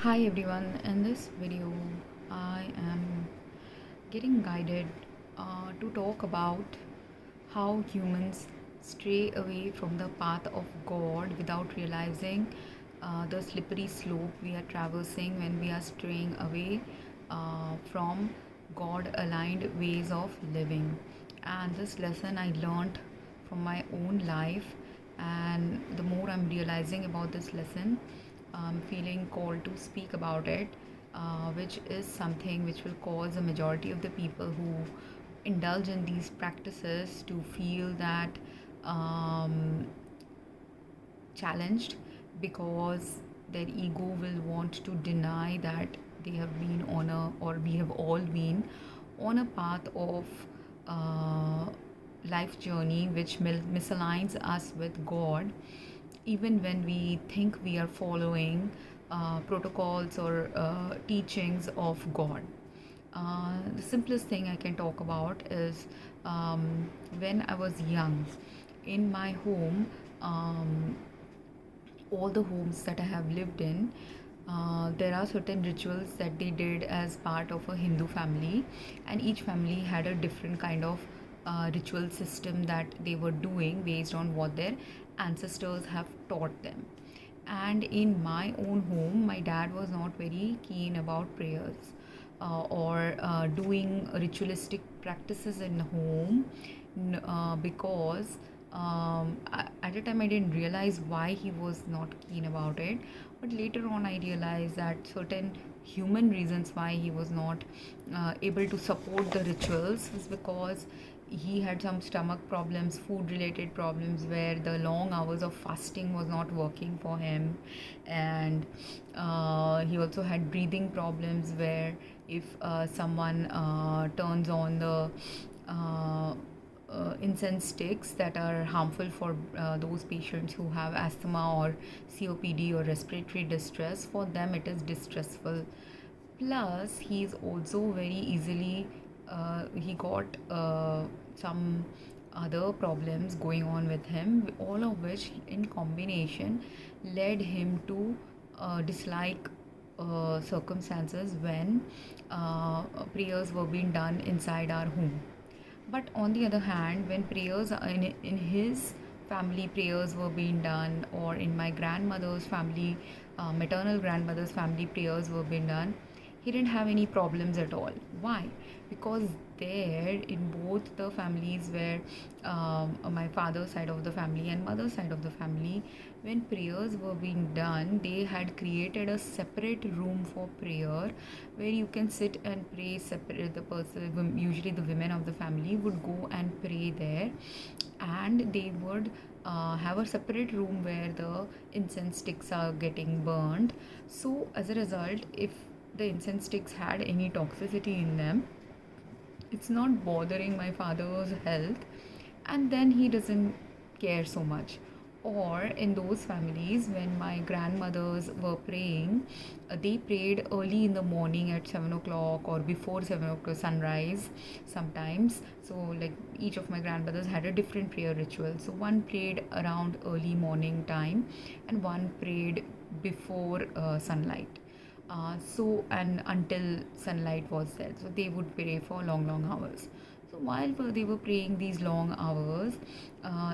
Hi everyone, in this video I am getting guided to talk about how humans stray away from the path of God without realizing the slippery slope we are traversing when we are straying away from God aligned ways of living. And this lesson I learned from my own life, and the more I'm realizing about this lesson, I'm feeling called to speak about it, which is something which will cause a majority of the people who indulge in these practices to feel that um, challenged, because their ego will want to deny that they have been on a, or we have all been on a path of uh, life journey which misaligns us with God, even when we think we are following protocols or teachings of God. The simplest thing I can talk about is when I was young, in my home, all the homes that I have lived in, there are certain rituals that they did as part of a Hindu family, and each family had a different kind of ritual system that they were doing based on what their ancestors have taught them. And in my own home, my dad was not very keen about prayers or doing ritualistic practices in home, because at the time I didn't realize why he was not keen about it. But later on I realized that certain human reasons why he was not able to support the rituals was because he had some stomach problems, food related problems, where the long hours of fasting was not working for him. And he also had breathing problems, where if someone turns on the incense sticks that are harmful for those patients who have asthma or COPD or respiratory distress, for them it is distressful. Plus, he is also very easily, he got some other problems going on with him, all of which in combination led him to dislike circumstances when prayers were being done inside our home. But on the other hand, when prayers in his family, prayers were being done, or in my grandmother's family, maternal grandmother's family, prayers were being done, he didn't have any problems at all. Why? Because there, in both the families, where my father's side of the family and mother's side of the family, when prayers were being done, they had created a separate room for prayer, where you can sit and pray separate. The person, usually the women of the family, would go and pray there, and they would have a separate room where the incense sticks are getting burned. So as a result, if the incense sticks had any toxicity in them, it's not bothering my father's health, and then he doesn't care so much. Or in those families, when my grandmothers were praying, they prayed early in the morning at 7 o'clock or before 7 o'clock sunrise sometimes. So like, each of my grandmothers had a different prayer ritual. So one prayed around early morning time, and one prayed before sunlight. So, and until sunlight was there, so they would pray for long hours. So while they were praying these long hours,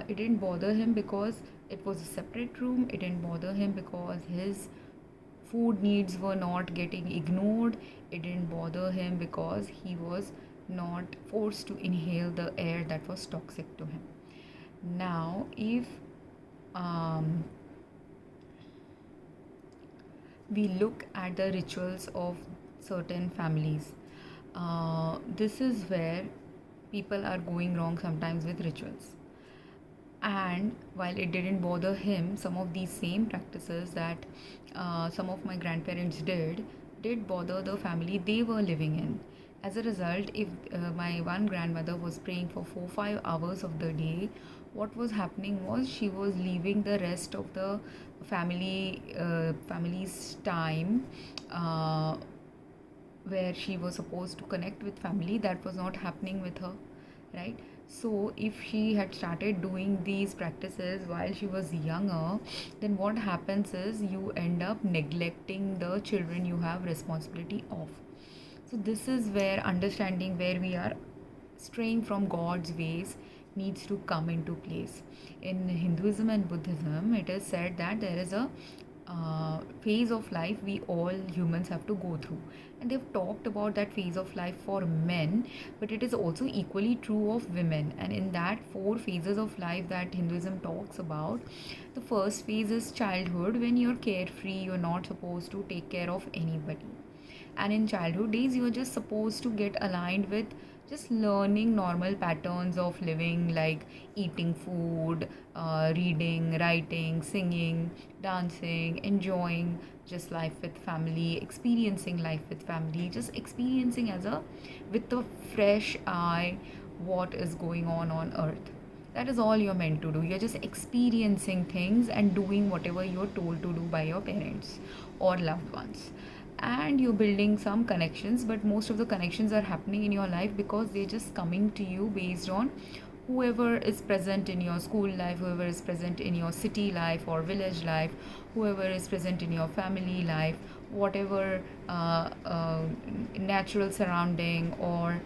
it didn't bother him because it was a separate room. It didn't bother him because his food needs were not getting ignored. It didn't bother him because he was not forced to inhale the air that was toxic to him. Now, if um, we look at the rituals of certain families, this is where people are going wrong sometimes with rituals. And while it didn't bother him, some of these same practices that some of my grandparents did bother the family they were living in. As a result, if my one grandmother was praying for 4-5 hours of the day, what was happening was she was leaving the rest of the family's time, uh, where she was supposed to connect with family. That was not happening with her, right? So, if she had started doing these practices while she was younger, then what happens is you end up neglecting the children you have responsibility of. So, this is where understanding where we are straying from God's ways needs to come into place. In Hinduism and Buddhism, it is said that there is a phase of life we all humans have to go through, and they've talked about that phase of life for men, but it is also equally true of women. And in that four phases of life that Hinduism talks about, the first phase is childhood, when you're carefree, you're not supposed to take care of anybody. And in childhood days, you are just supposed to get aligned with just learning normal patterns of living, like eating food, reading, writing, singing, dancing, enjoying just life with family, experiencing life with family, just experiencing as a with a fresh eye what is going on earth. That is all you're meant to do. You're just experiencing things and doing whatever you're told to do by your parents or loved ones. And you're building some connections, but most of the connections are happening in your life because they're just coming to you based on whoever is present in your school life, whoever is present in your city life or village life, whoever is present in your family life, whatever natural surrounding or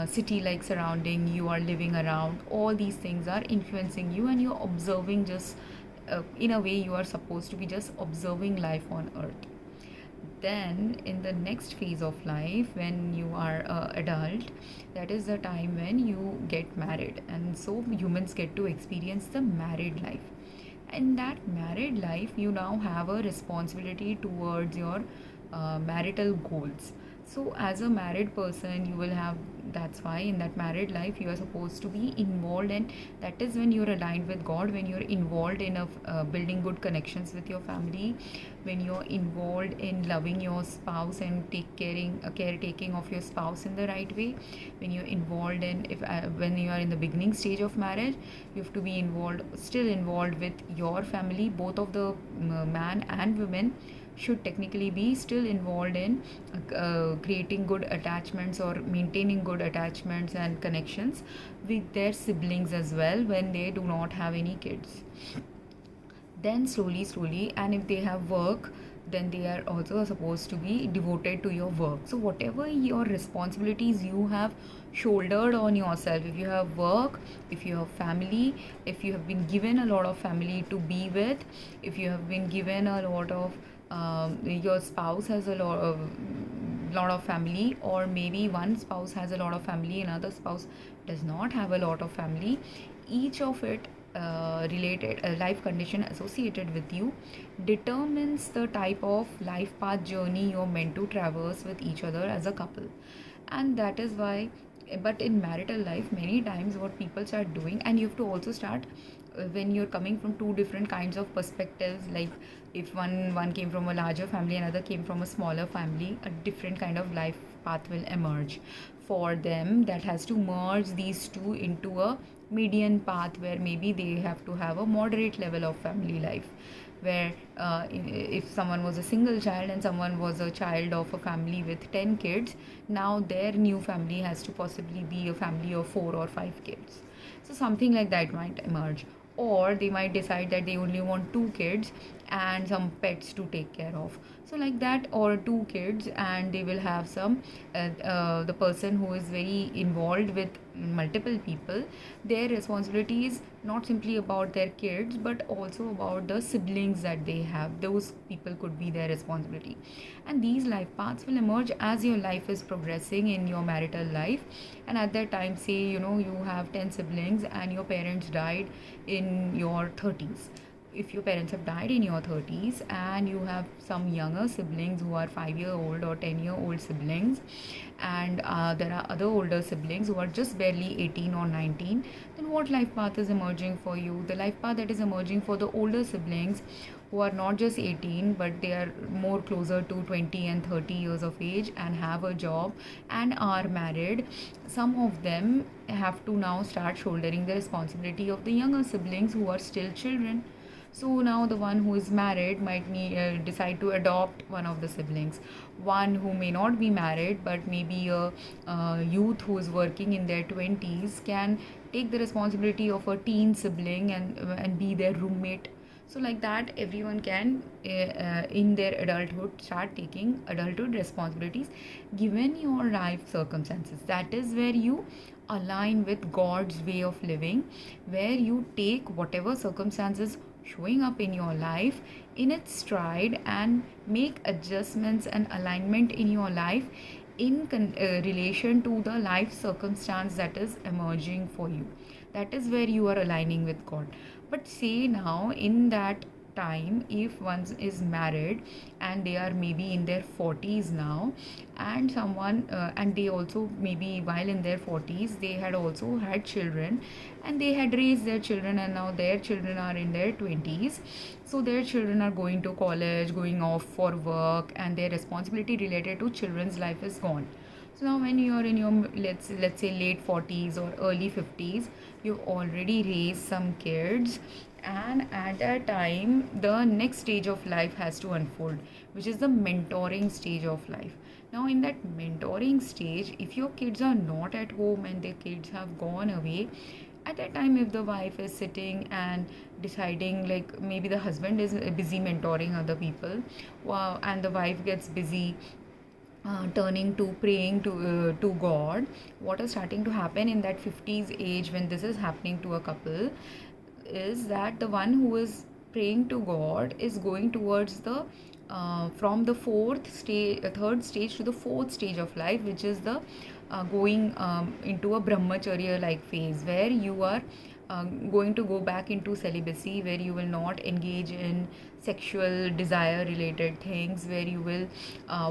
city like surrounding you are living around. All these things are influencing you, and you're observing just in a way you are supposed to be just observing life on earth. Then in the next phase of life, when you are adult, that is the time when you get married, and so humans get to experience the married life. In that married life, you now have a responsibility towards your marital goals. So as a married person, you will have, that's why in that married life you are supposed to be involved, and that is when you're aligned with God, when you're involved in building good connections with your family, when you're involved in loving your spouse and caretaking of your spouse in the right way, when you're involved in, if when you are in the beginning stage of marriage, you have to be still involved with your family. Both of the man and women should technically be still involved in creating good attachments or maintaining good attachments and connections with their siblings as well when they do not have any kids. Then slowly, and if they have work, then they are also supposed to be devoted to your work. So whatever your responsibilities you have shouldered on yourself, if you have work, if you have family, if you have been given a lot of family to be with, if you have been given a lot of your spouse has a lot of family, or maybe one spouse has a lot of family, another spouse does not have a lot of family, each of it related life condition associated with you determines the type of life path journey you're meant to traverse with each other as a couple. And that is why, but in marital life, many times what people start doing, and you have to also start when you're coming from two different kinds of perspectives, like if one came from a larger family, another came from a smaller family, a different kind of life path will emerge for them. That has to merge these two into a median path, where maybe they have to have a moderate level of family life, where if someone was a single child and someone was a child of a family with 10 kids, now their new family has to possibly be a family of 4 or 5 kids. So something like that might emerge, or they might decide that they only want 2 kids and some pets to take care of. So like that, or 2 kids and they will have some the person who is very involved with multiple people, their responsibility is not simply about their kids but also about the siblings that they have. Those people could be their responsibility, and these life paths will emerge as your life is progressing in your marital life. And at that time, say you have 10 siblings and your parents died in your 30s. If your parents have died in your 30s and you have some younger siblings who are 5-year-old or 10-year-old siblings, and there are other older siblings who are just barely 18 or 19, then what life path is emerging for you? The life path that is emerging for the older siblings, who are not just 18 but they are more closer to 20 and 30 years of age and have a job and are married, some of them have to now start shouldering the responsibility of the younger siblings who are still children. So now the one who is married might decide to adopt one of the siblings. One who may not be married but maybe a youth who is working in their 20s can take the responsibility of a teen sibling and be their roommate. So like that, everyone can in their adulthood start taking adulthood responsibilities given your life circumstances. That is where you align with God's way of living, where you take whatever circumstances showing up in your life in its stride and make adjustments and alignment in your life in relation to the life circumstance that is emerging for you. That is where you are aligning with God. But say now, in that time, if one is married and they are maybe in their 40s now, and someone and they also maybe while in their 40s they had also had children, and they had raised their children, and now their children are in their 20s, so their children are going to college, going off for work, and their responsibility related to children's life is gone. So now when you are in your let's say late 40s or early 50s, you've already raised some kids, and at that time the next stage of life has to unfold, which is the mentoring stage of life. Now in that mentoring stage, if your kids are not at home and their kids have gone away, at that time if the wife is sitting and deciding, like maybe the husband is busy mentoring other people, and the wife gets busy turning to praying to God, what is starting to happen in that 50s age when this is happening to a couple is that the one who is praying to God is going towards the from the third stage to the fourth stage of life, which is the going into a brahmacharya like phase, where you are going to go back into celibacy, where you will not engage in sexual desire related things, where you will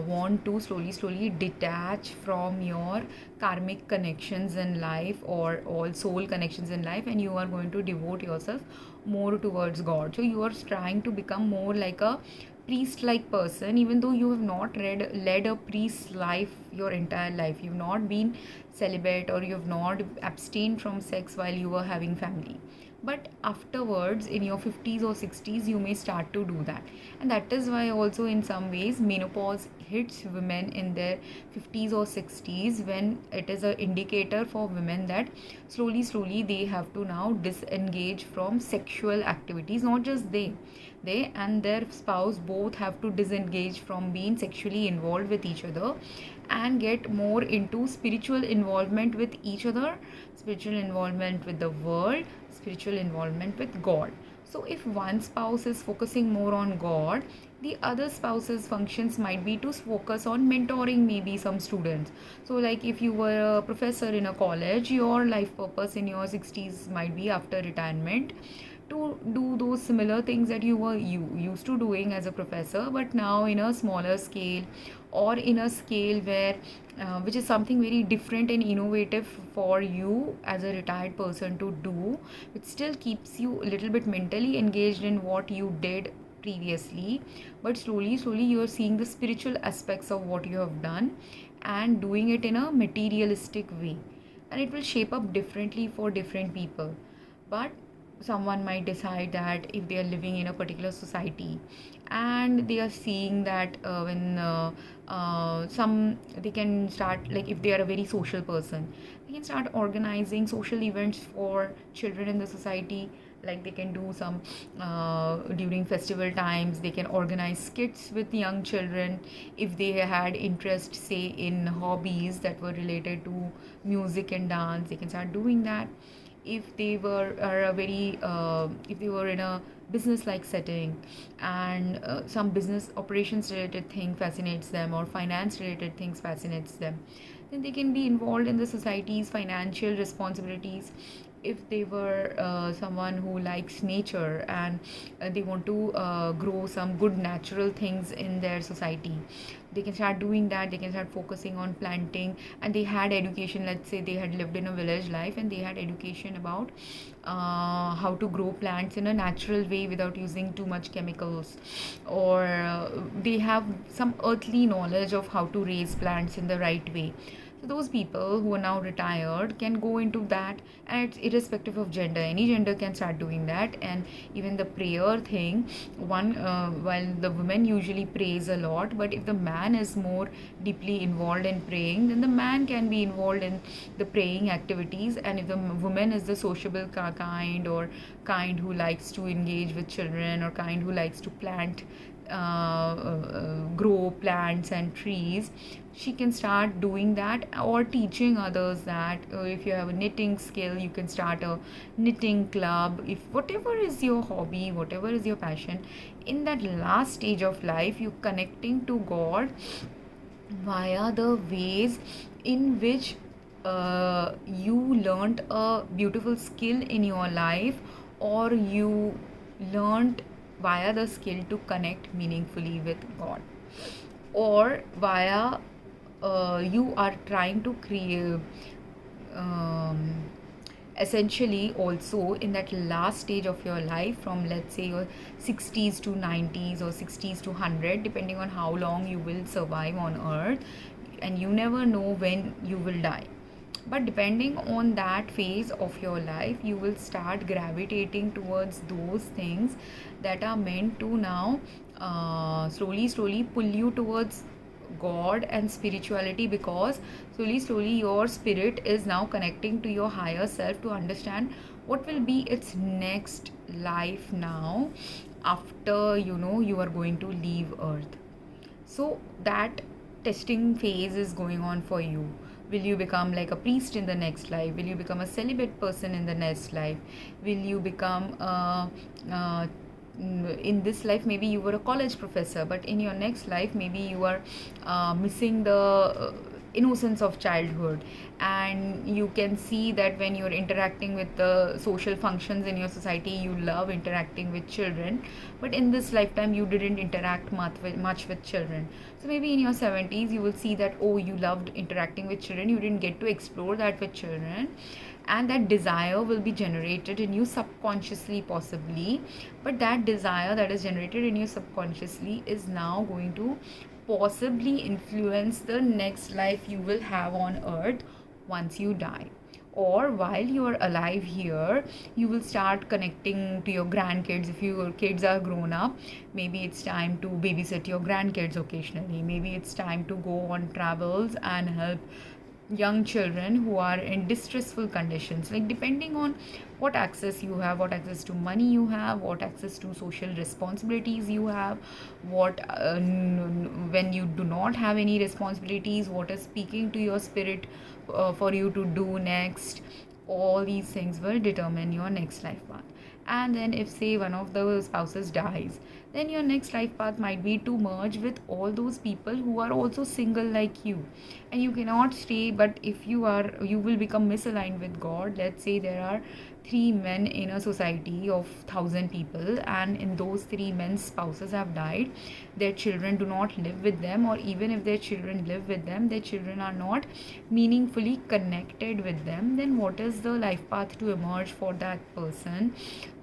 want to slowly detach from your karmic connections in life or all soul connections in life, and you are going to devote yourself more towards God. So you are trying to become more like a priest like person, even though you have not led a priest life your entire life. You've not been celibate or you've not abstained from sex while you were having family, but afterwards in your 50s or 60s you may start to do that. And that is why also in some ways menopause hits women in their 50s or 60s, when it is an indicator for women that slowly they have to now disengage from sexual activities. Not just they and their spouse both have to disengage from being sexually involved with each other and get more into spiritual involvement with each other, spiritual involvement with the world, spiritual involvement with God. So if one spouse is focusing more on God, the other spouse's functions might be to focus on mentoring maybe some students. So like if you were a professor in a college, your life purpose in your 60s might be after retirement to do those similar things that you used to doing as a professor, but now in a smaller scale, or in a scale where which is something very different and innovative for you as a retired person to do, which still keeps you a little bit mentally engaged in what you did previously, but slowly you are seeing the spiritual aspects of what you have done and doing it in a materialistic way, and it will shape up differently for different people. But someone might decide that if they are living in a particular society and they are seeing that when some they can start, like if they are a very social person, they can start organizing social events for children in the society. Like they can do some during festival times, they can organize skits with young children. If they had interest say in hobbies that were related to music and dance, they can start doing that. If they were are a very if they were in a business like setting, and some business operations related thing fascinates them, or finance related things fascinates them, then they can be involved in the society's financial responsibilities. If they were someone who likes nature and they want to grow some good natural things in their society, they can start doing that. They can start focusing on planting, and they had education. Let's say they had lived in a village life and they had education about how to grow plants in a natural way without using too much chemicals, or they have some earthly knowledge of how to raise plants in the right way. So those people who are now retired can go into that, and it's irrespective of gender. Any gender can start doing that. And even the prayer thing, while the women usually prays a lot, but if the man is more deeply involved in praying, then the man can be involved in the praying activities. And if the woman is the sociable kind, or kind who likes to engage with children, or kind who likes to grow plants and trees, she can start doing that, or teaching others that. If you have a knitting skill, you can start a knitting club. If whatever is your hobby, whatever is your passion, in that last stage of life, you connecting to God via the ways in which you learned a beautiful skill in your life, or you learned via the skill to connect meaningfully with God, or via you are trying to create, um, essentially also in that last stage of your life, from let's say your 60s to 90s, or 60s to 100, depending on how long you will survive on earth, and you never know when you will die. But depending on that phase of your life, you will start gravitating towards those things that are meant to now slowly pull you towards God and spirituality, because slowly your spirit is now connecting to your higher self to understand what will be its next life now, after you are going to leave earth. So that testing phase is going on for you. Will you become like a priest in the next life? Will you become a celibate person in the next life? Will you become in this life, maybe you were a college professor, but in your next life, maybe you are missing the innocence of childhood, and you can see that when you're interacting with the social functions in your society, you love interacting with children, but in this lifetime you didn't interact much with children. So maybe in your 70s you will see that, oh, you loved interacting with children, you didn't get to explore that with children, and that desire will be generated in you subconsciously, possibly. But that desire that is generated in you subconsciously is now going to possibly influence the next life you will have on earth once you die. Or while you are alive here, you will start connecting to your grandkids. If your kids are grown up, maybe it's time to babysit your grandkids occasionally. Maybe it's time to go on travels and help young children who are in distressful conditions, like depending on what access you have, what access to money you have, what access to social responsibilities you have, what when you do not have any responsibilities, what is speaking to your spirit for you to do next. All these things will determine your next life path. And then if say one of the spouses dies, then your next life path might be to merge with all those people who are also single like you, and you cannot stay. But if you are, you will become misaligned with God. Let's say there are three men in a society of 1,000 people, and in those three men's spouses have died, their children do not live with them, or even if their children live with them, their children are not meaningfully connected with them. Then what is the life path to emerge for that person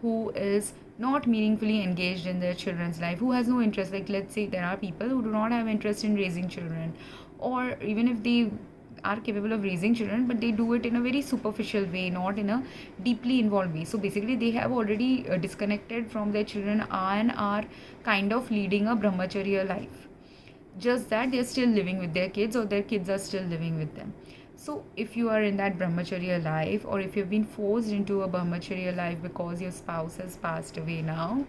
who is not meaningfully engaged in their children's life, who has no interest? Like let's say there are people who do not have interest in raising children, or even if they are capable of raising children, but they do it in a very superficial way, not in a deeply involved way. So basically they have already disconnected from their children and are kind of leading a brahmacharya life, just that they're still living with their kids, or their kids are still living with them. So if you are in that brahmacharya life, or if you've been forced into a brahmacharya life because your spouse has passed away now,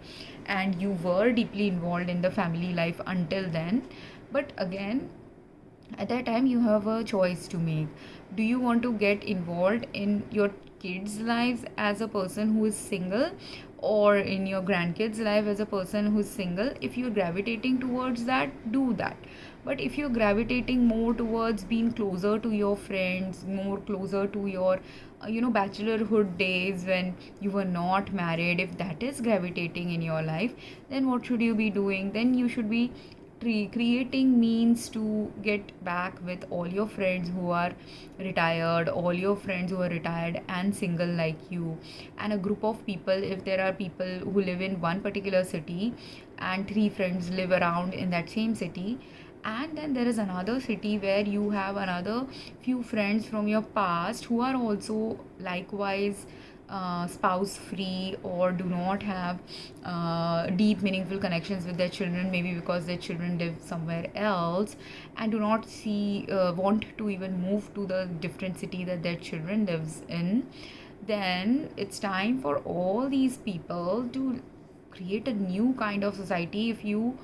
and you were deeply involved in the family life until then, but again at that time you have a choice to make. Do you want to get involved in your kids' lives as a person who is single, or in your grandkids' life as a person who's single? If you're gravitating towards that, do that. But if you're gravitating more towards being closer to your friends, more closer to your bachelorhood days when you were not married, if that is gravitating in your life, then what should you be doing? Then you should be creating means to get back with all your friends who are retired, all your friends who are retired and single like you, and a group of people. If there are people who live in one particular city and three friends live around in that same city, And then there is another city where you have another few friends from your past who are also likewise spouse free, or do not have deep meaningful connections with their children, maybe because their children live somewhere else, and do not see want to even move to the different city that their children lives in. Then it's time for all these people to create a new kind of society. If you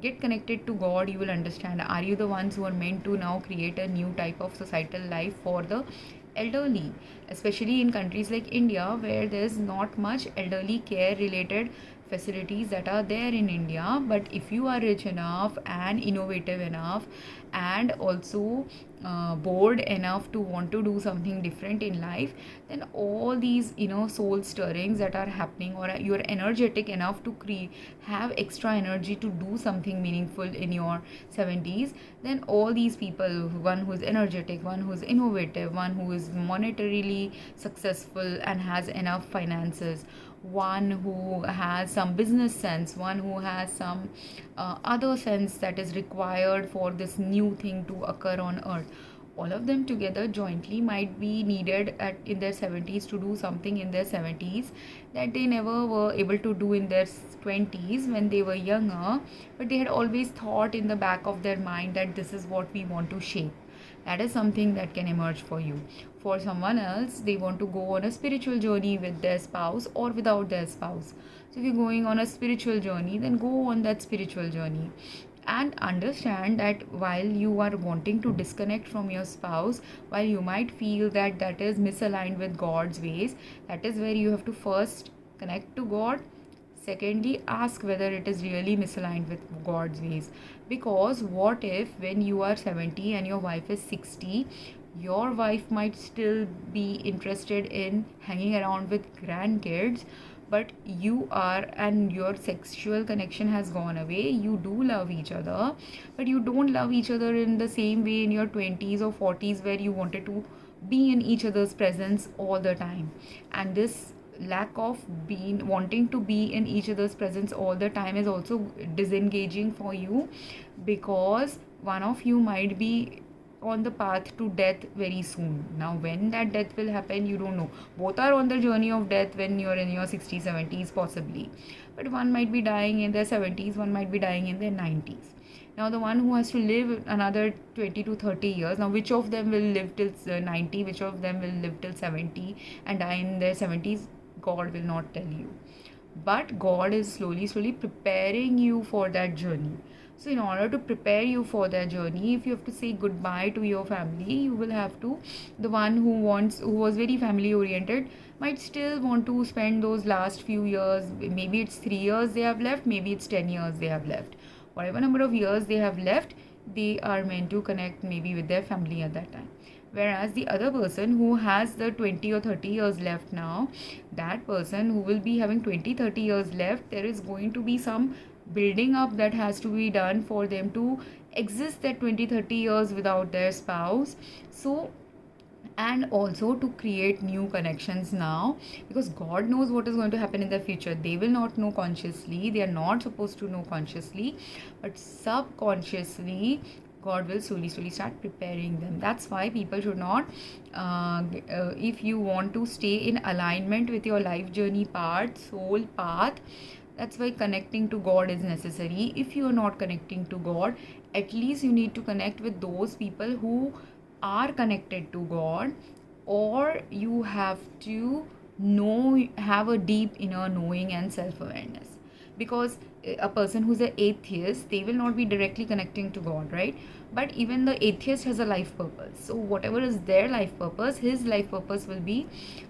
get connected to God, you will understand, are you the ones who are meant to now create a new type of societal life for the elderly, especially in countries like India, where there's not much elderly care related facilities that are there in India. But if you are rich enough and innovative enough, and also bored enough to want to do something different in life, then all these soul stirrings that are happening, or you're energetic enough to have extra energy to do something meaningful in your 70s, then all these people, one who's energetic, one who's innovative, one who is monetarily successful and has enough finances, one who has some business sense, one who has some other sense that is required for this new thing to occur on earth, all of them together jointly might be needed in their 70s to do something in their 70s that they never were able to do in their 20s when they were younger, but they had always thought in the back of their mind that this is what we want to shape. That is something that can emerge for you. For someone else, they want to go on a spiritual journey with their spouse or without their spouse. So if you're going on a spiritual journey, then go on that spiritual journey, and understand that while you are wanting to disconnect from your spouse, while you might feel that that is misaligned with God's ways, that is where you have to first connect to God. Secondly, ask whether it is really misaligned with God's ways. Because what if when you are 70 and your wife is 60, your wife might still be interested in hanging around with grandkids, but you are, and your sexual connection has gone away. You do love each other, but you don't love each other in the same way in your 20s or 40s, where you wanted to be in each other's presence all the time. And this lack of being wanting to be in each other's presence all the time is also disengaging for you, because one of you might be on the path to death very soon. Now when that death will happen, you don't know. Both are on the journey of death when you're in your 60s, 70s possibly, but one might be dying in their 70s, one might be dying in their 90s. Now the one who has to live another 20 to 30 years, now which of them will live till 90, which of them will live till 70 and die in their 70s, God will not tell you. But God is slowly preparing you for that journey. So in order to prepare you for that journey, if you have to say goodbye to your family, you will have to, the one who was very family oriented might still want to spend those last few years, maybe it's 3 years they have left, maybe it's 10 years they have left, whatever number of years they have left, they are meant to connect maybe with their family at that time. Whereas the other person who has the 20 or 30 years left now, that person who will be having 20, 30 years left, there is going to be some building up that has to be done for them to exist that 20, 30 years without their spouse. So, and also to create new connections now, because God knows what is going to happen in the future. They will not know consciously, they are not supposed to know consciously, but subconsciously God will slowly start preparing them. That's why people should not, if you want to stay in alignment with your life journey path, soul path, that's why connecting to God is necessary. If you are not connecting to God, at least you need to connect with those people who are connected to God, or you have to have a deep inner knowing and self-awareness. Because a person who's an atheist, they will not be directly connecting to God, right? But even the atheist has a life purpose. So whatever is their life purpose, his life purpose will be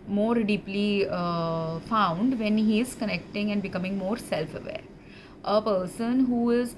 more deeply found when he is connecting and becoming more self-aware. A person who is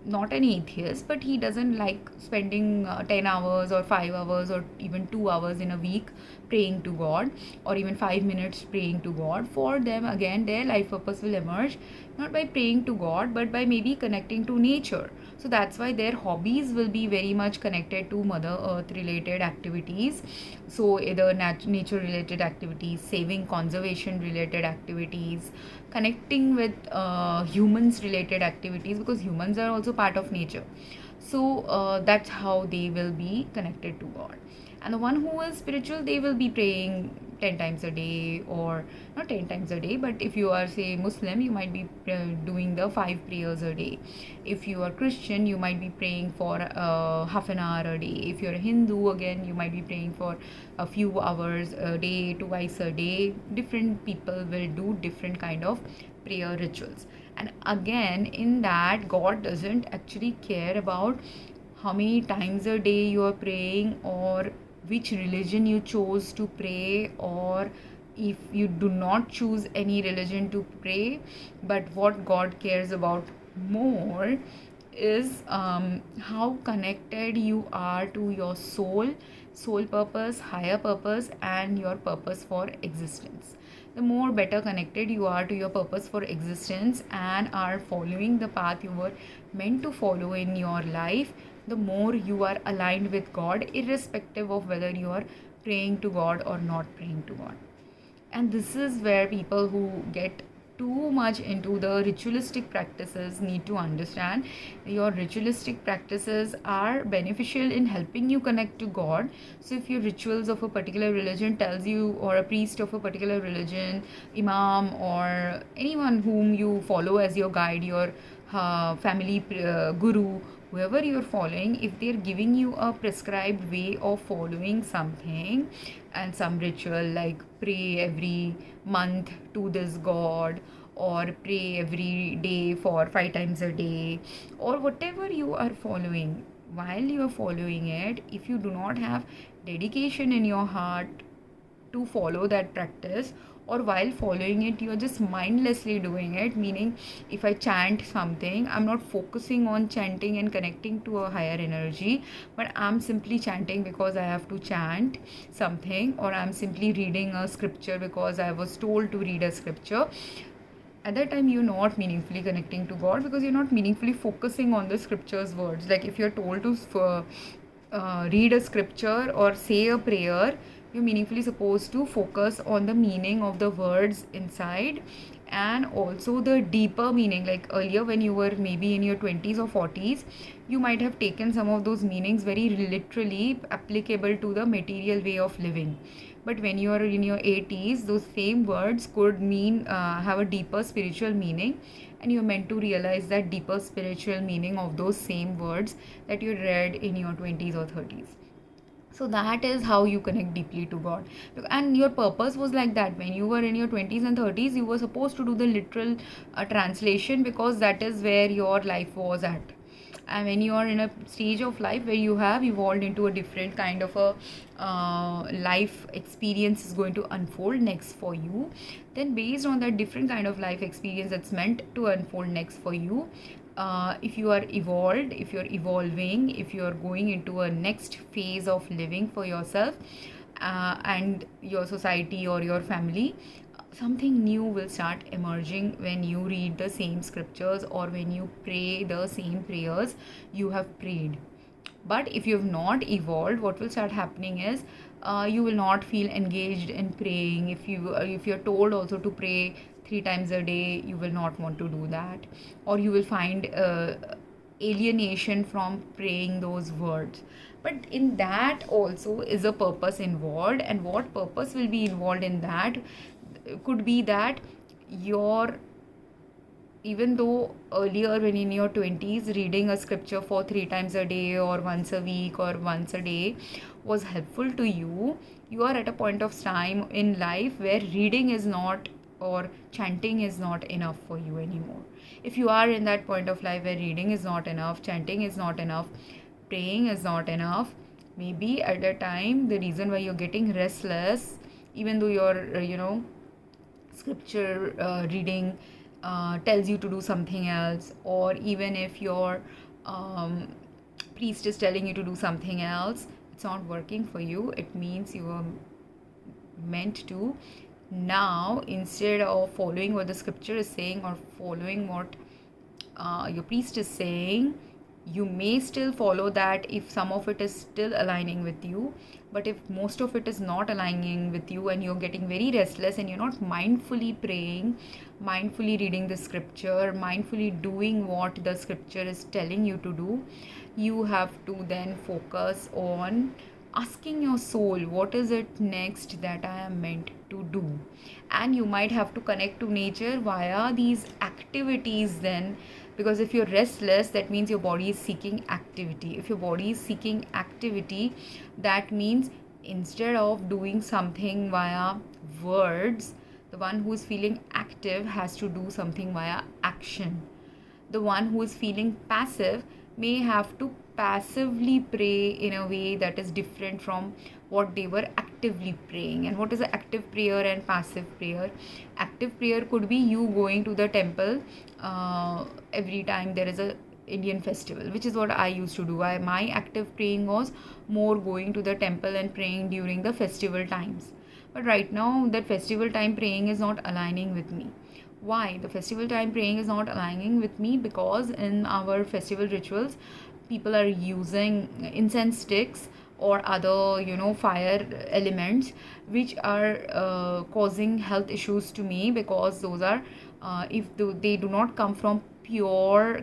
not an atheist, but he doesn't like spending 10 hours or 5 hours or even 2 hours in a week praying to God, or even 5 minutes praying to God, for them again their life purpose will emerge not by praying to God, but by maybe connecting to nature. So that's why their hobbies will be very much connected to Mother Earth related activities. So either nature related activities, saving conservation related activities. connecting with humans related activities, because humans are also part of nature. So that's how they will be connected to God. And the one who is spiritual, they will be praying 10 times a day, or not 10 times a day, but if you are, say, Muslim, you might be doing the 5 prayers a day. If you are Christian, you might be praying for half an hour a day. If you're a Hindu, again, you might be praying for a few hours a day, twice a day. Different people will do different kind of prayer rituals. And again, in that, God doesn't actually care about how many times a day you are praying, or which religion you chose to pray, or if you do not choose any religion to pray. But what God cares about more is how connected you are to your soul purpose, higher purpose, and your purpose for existence. The more better connected you are to your purpose for existence and are following the path you were meant to follow in your life, the more you are aligned with God, irrespective of whether you are praying to God or not praying to God. And this is where people who get too much into the ritualistic practices need to understand. Your ritualistic practices are beneficial in helping you connect to God. So if your rituals of a particular religion tells you, or a priest of a particular religion, imam, or anyone whom you follow as your guide, your family guru, whoever you're following, if they're giving you a prescribed way of following something and some ritual, like pray every month to this god, or pray every day for 5 times a day, or whatever you are following, while you are following it, if you do not have dedication in your heart to follow that practice, or while following it you are just mindlessly doing it, meaning if I chant something, I'm not focusing on chanting and connecting to a higher energy, but I'm simply chanting because I have to chant something, or I'm simply reading a scripture because I was told to read a scripture. At that time you're not meaningfully connecting to God, because you're not meaningfully focusing on the scripture's words. Like if you're told to read a scripture or say a prayer, you're meaningfully supposed to focus on the meaning of the words inside, and also the deeper meaning. Like earlier, when you were maybe in your 20s or 40s, you might have taken some of those meanings very literally applicable to the material way of living. But when you are in your 80s, those same words could mean have a deeper spiritual meaning, and you're meant to realize that deeper spiritual meaning of those same words that you read in your 20s or 30s. So that is how you connect deeply to God. And your purpose was like that. When you were in your 20s and 30s, you were supposed to do the literal translation, because that is where your life was at. And when you are in a stage of life where you have evolved into a different kind of a life experience is going to unfold next for you, then based on that different kind of life experience that's meant to unfold next for you, if you are evolved, if you're evolving, if you're going into a next phase of living for yourself and your society or your family, something new will start emerging when you read the same scriptures, or when you pray the same prayers you have prayed. But if you have not evolved, what will start happening is you will not feel engaged in praying. If you're told also to pray 3 times a day, you will not want to do that, or you will find alienation from praying those words. But in that also is a purpose involved, and what purpose will be involved in that could be that your, even though earlier when in your 20s reading a scripture for 3 times a day or once a week or once a day was helpful to you, you are at a point of time in life where reading is not, or chanting is not enough for you anymore. If you are in that point of life where reading is not enough, chanting is not enough, praying is not enough, maybe at a time the reason why you're getting restless, even though you're scripture reading tells you to do something else, or even if your priest is telling you to do something else, it's not working for you. It means you are meant to now, instead of following what the scripture is saying or following what your priest is saying, You may still follow that if some of it is still aligning with you, but if most of it is not aligning with you and you're getting very restless and you're not mindfully praying, mindfully reading the scripture, mindfully doing what the scripture is telling you to do, you have to then focus on asking your soul, what is it next that I am meant to do? And you might have to connect to nature via these activities then, because if you're restless, that means your body is seeking activity. If your body is seeking activity, that means instead of doing something via words, the one who is feeling active has to do something via action. The one who is feeling passive may have to passively pray in a way that is different from what they were actively praying. And what is an active prayer and passive prayer? Active prayer could be you going to the temple every time there is a Indian festival, which is what I used to do. My active praying was more going to the temple and praying during the festival times. But right now, that festival time praying is not aligning with me. Why? The festival time praying is not aligning with me because in our festival rituals, people are using incense sticks or other, fire elements, which are causing health issues to me, because those are, if they do not come from pure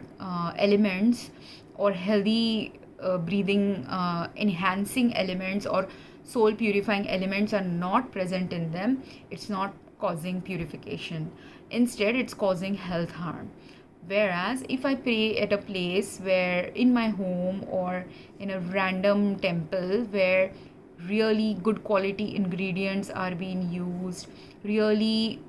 elements or healthy breathing enhancing elements or soul purifying elements are not present in them, it's not causing purification. Instead, it's causing health harm. Whereas if I pray at a place where in my home or in a random temple where really good quality ingredients are being used, really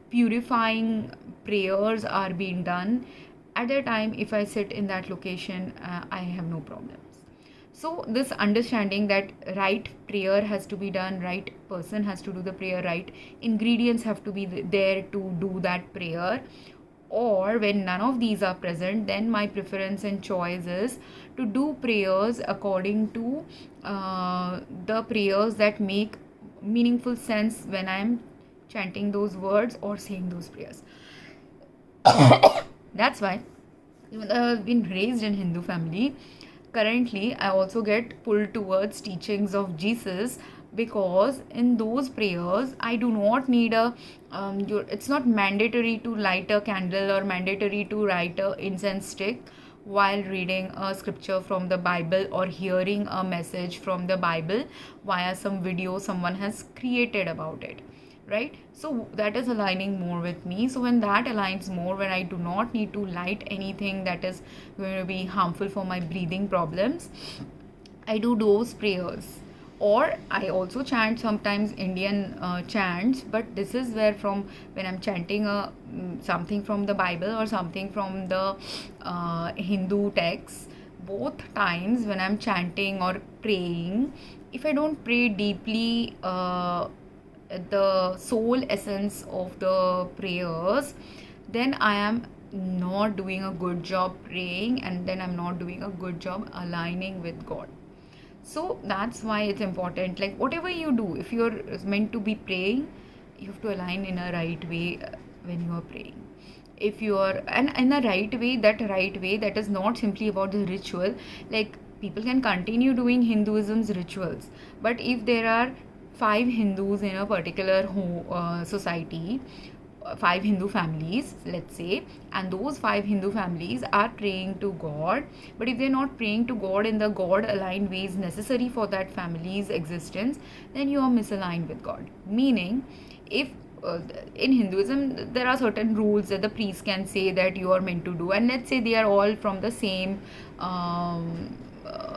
purifying prayers are being done, at that time, if I sit in that location, I have no problems. So this understanding that right prayer has to be done, right person has to do the prayer, right ingredients have to be there to do that prayer, or when none of these are present, then my preference and choice is to do prayers according to the prayers that make meaningful sense when I am chanting those words or saying those prayers. That's why, even though I've been raised in Hindu family, currently I also get pulled towards teachings of Jesus, because in those prayers I do not need it's not mandatory to light a candle or mandatory to light a incense stick while reading a scripture from the Bible or hearing a message from the Bible via some video someone has created about it, right? So that is aligning more with me. So when that aligns more, when I do not need to light anything that is going to be harmful for my breathing problems, I do those prayers. Or I also chant sometimes Indian chants, but this is where from when I'm chanting something from the Bible or something from the Hindu text, both times when I'm chanting or praying, if I don't pray deeply the soul essence of the prayers, then I am not doing a good job praying, and then I'm not doing a good job aligning with God. So that's why it's important, like whatever you do, if you're meant to be praying, you have to align in a right way when you are praying. If you are, and in a right way that is not simply about the ritual, like people can continue doing Hinduism's rituals, but if there are 5 Hindus in a particular society, 5 Hindu families, let's say, and those 5 Hindu families are praying to God, but if they're not praying to God in the God aligned ways necessary for that family's existence, then you are misaligned with God. Meaning, if in Hinduism there are certain rules that the priest can say that you are meant to do, and let's say they are all from the same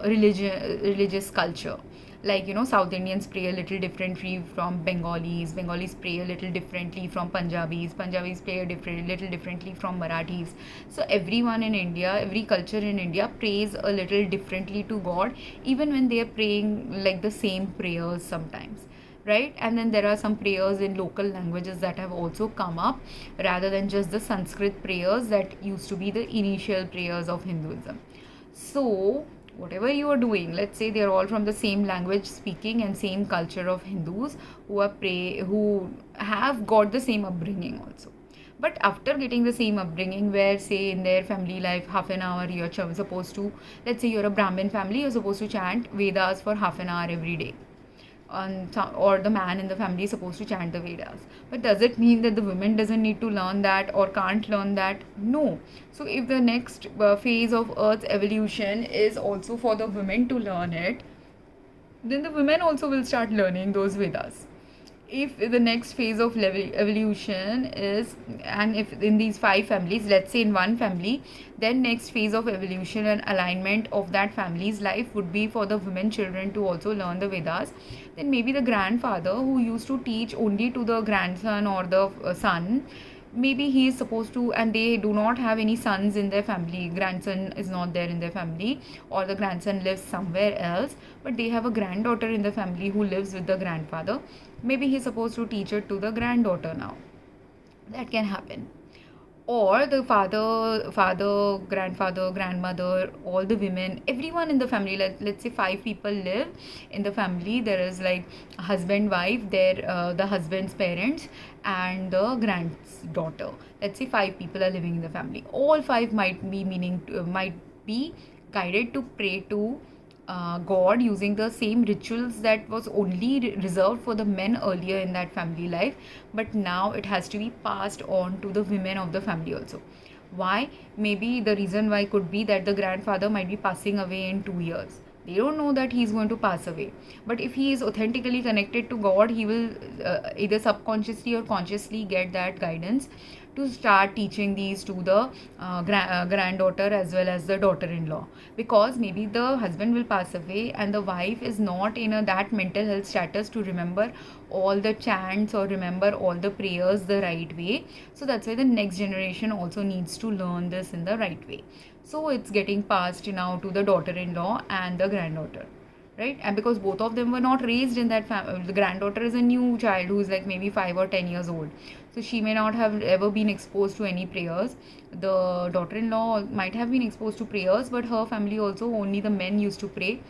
religious culture. Like, South Indians pray a little differently from Bengalis pray a little differently from Punjabis pray little differently from Marathis. So everyone in India, every culture in India prays a little differently to God, even when they are praying like the same prayers sometimes, right? And then there are some prayers in local languages that have also come up, rather than just the Sanskrit prayers that used to be the initial prayers of Hinduism. So whatever you are doing, let's say they are all from the same language speaking and same culture of Hindus who have got the same upbringing also. But after getting the same upbringing, where say in their family life, half an hour you're supposed to, let's say you're a Brahmin family, you're supposed to chant Vedas for half an hour every day, or the man in the family is supposed to chant the Vedas. But does it mean that the women doesn't need to learn that or can't learn that? No. So if the next phase of Earth's evolution is also for the women to learn it, then the women also will start learning those Vedas. If the next phase of evolution is, and if in these 5 families, let's say in one family, then next phase of evolution and alignment of that family's life would be for the women children to also learn the Vedas, then maybe the grandfather who used to teach only to the grandson or the son, maybe he is supposed to, and they do not have any sons in their family, grandson is not there in their family, or the grandson lives somewhere else, but they have a granddaughter in the family who lives with the grandfather, maybe he's supposed to teach it to the granddaughter now. That can happen. Or the father, grandfather, grandmother, all the women, everyone in the family, let's say 5 people live in the family. There is like husband, wife, the husband's parents, and the granddaughter. Let's say 5 people are living in the family. All 5 might be guided to pray to God using the same rituals that was only reserved for the men earlier in that family life, but now it has to be passed on to the women of the family also. Why? Maybe the reason why could be that the grandfather might be passing away in 2 years. They don't know that he is going to pass away, but if he is authentically connected to God, he will either subconsciously or consciously get that guidance to start teaching these to the granddaughter as well as the daughter-in-law, because maybe the husband will pass away and the wife is not in that mental health status to remember all the chants or remember all the prayers the right way. So that's why the next generation also needs to learn this in the right way. So it's getting passed now to the daughter-in-law and the granddaughter, right? And because both of them were not raised in that family, the granddaughter is a new child who is like maybe 5 or 10 years old, so she may not have ever been exposed to any prayers. The daughter-in-law might have been exposed to prayers, but her family also only the men used to pray.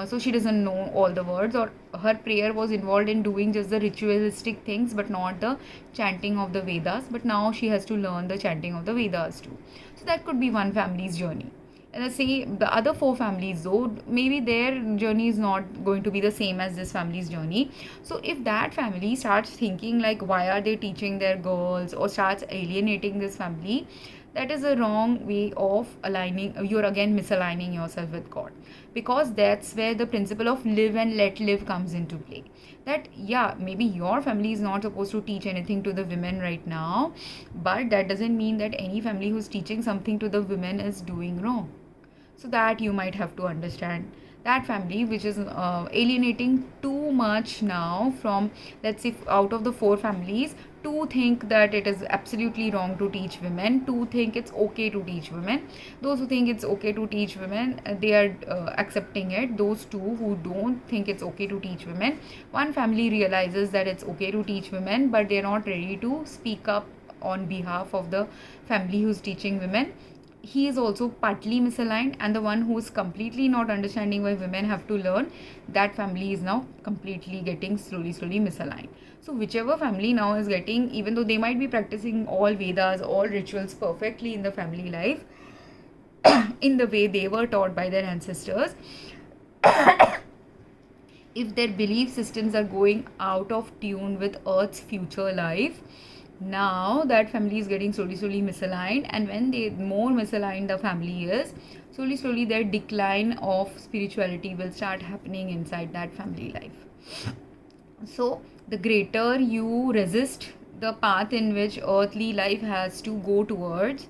So she doesn't know all the words, or her prayer was involved in doing just the ritualistic things but not the chanting of the Vedas. But now she has to learn the chanting of the Vedas too. So that could be one family's journey. And let's say the other 4 families, though, maybe their journey is not going to be the same as this family's journey. So if that family starts thinking like, why are they teaching their girls, or starts alienating this family, that is a wrong way of aligning. You're again misaligning yourself with God, because that's where the principle of live and let live comes into play. That yeah, maybe your family is not supposed to teach anything to the women right now, but that doesn't mean that any family who's teaching something to the women is doing wrong. So that you might have to understand that family which is alienating too much now from, let's say, out of the 4 families, 2 think that it is absolutely wrong to teach women, 2 think it's okay to teach women. Those who think it's okay to teach women, they are accepting it. Those 2 who don't think it's okay to teach women, one family realizes that it's okay to teach women, but they're not ready to speak up on behalf of the family who's teaching women. He is also partly misaligned, and the one who is completely not understanding why women have to learn, that family is now completely getting slowly misaligned. So whichever family now is getting, even though they might be practicing all Vedas, all rituals perfectly in the family life in the way they were taught by their ancestors, if their belief systems are going out of tune with Earth's future life, now that family is getting slowly misaligned, and when they more misaligned the family is, slowly their decline of spirituality will start happening inside that family life. So the greater you resist the path in which earthly life has to go towards,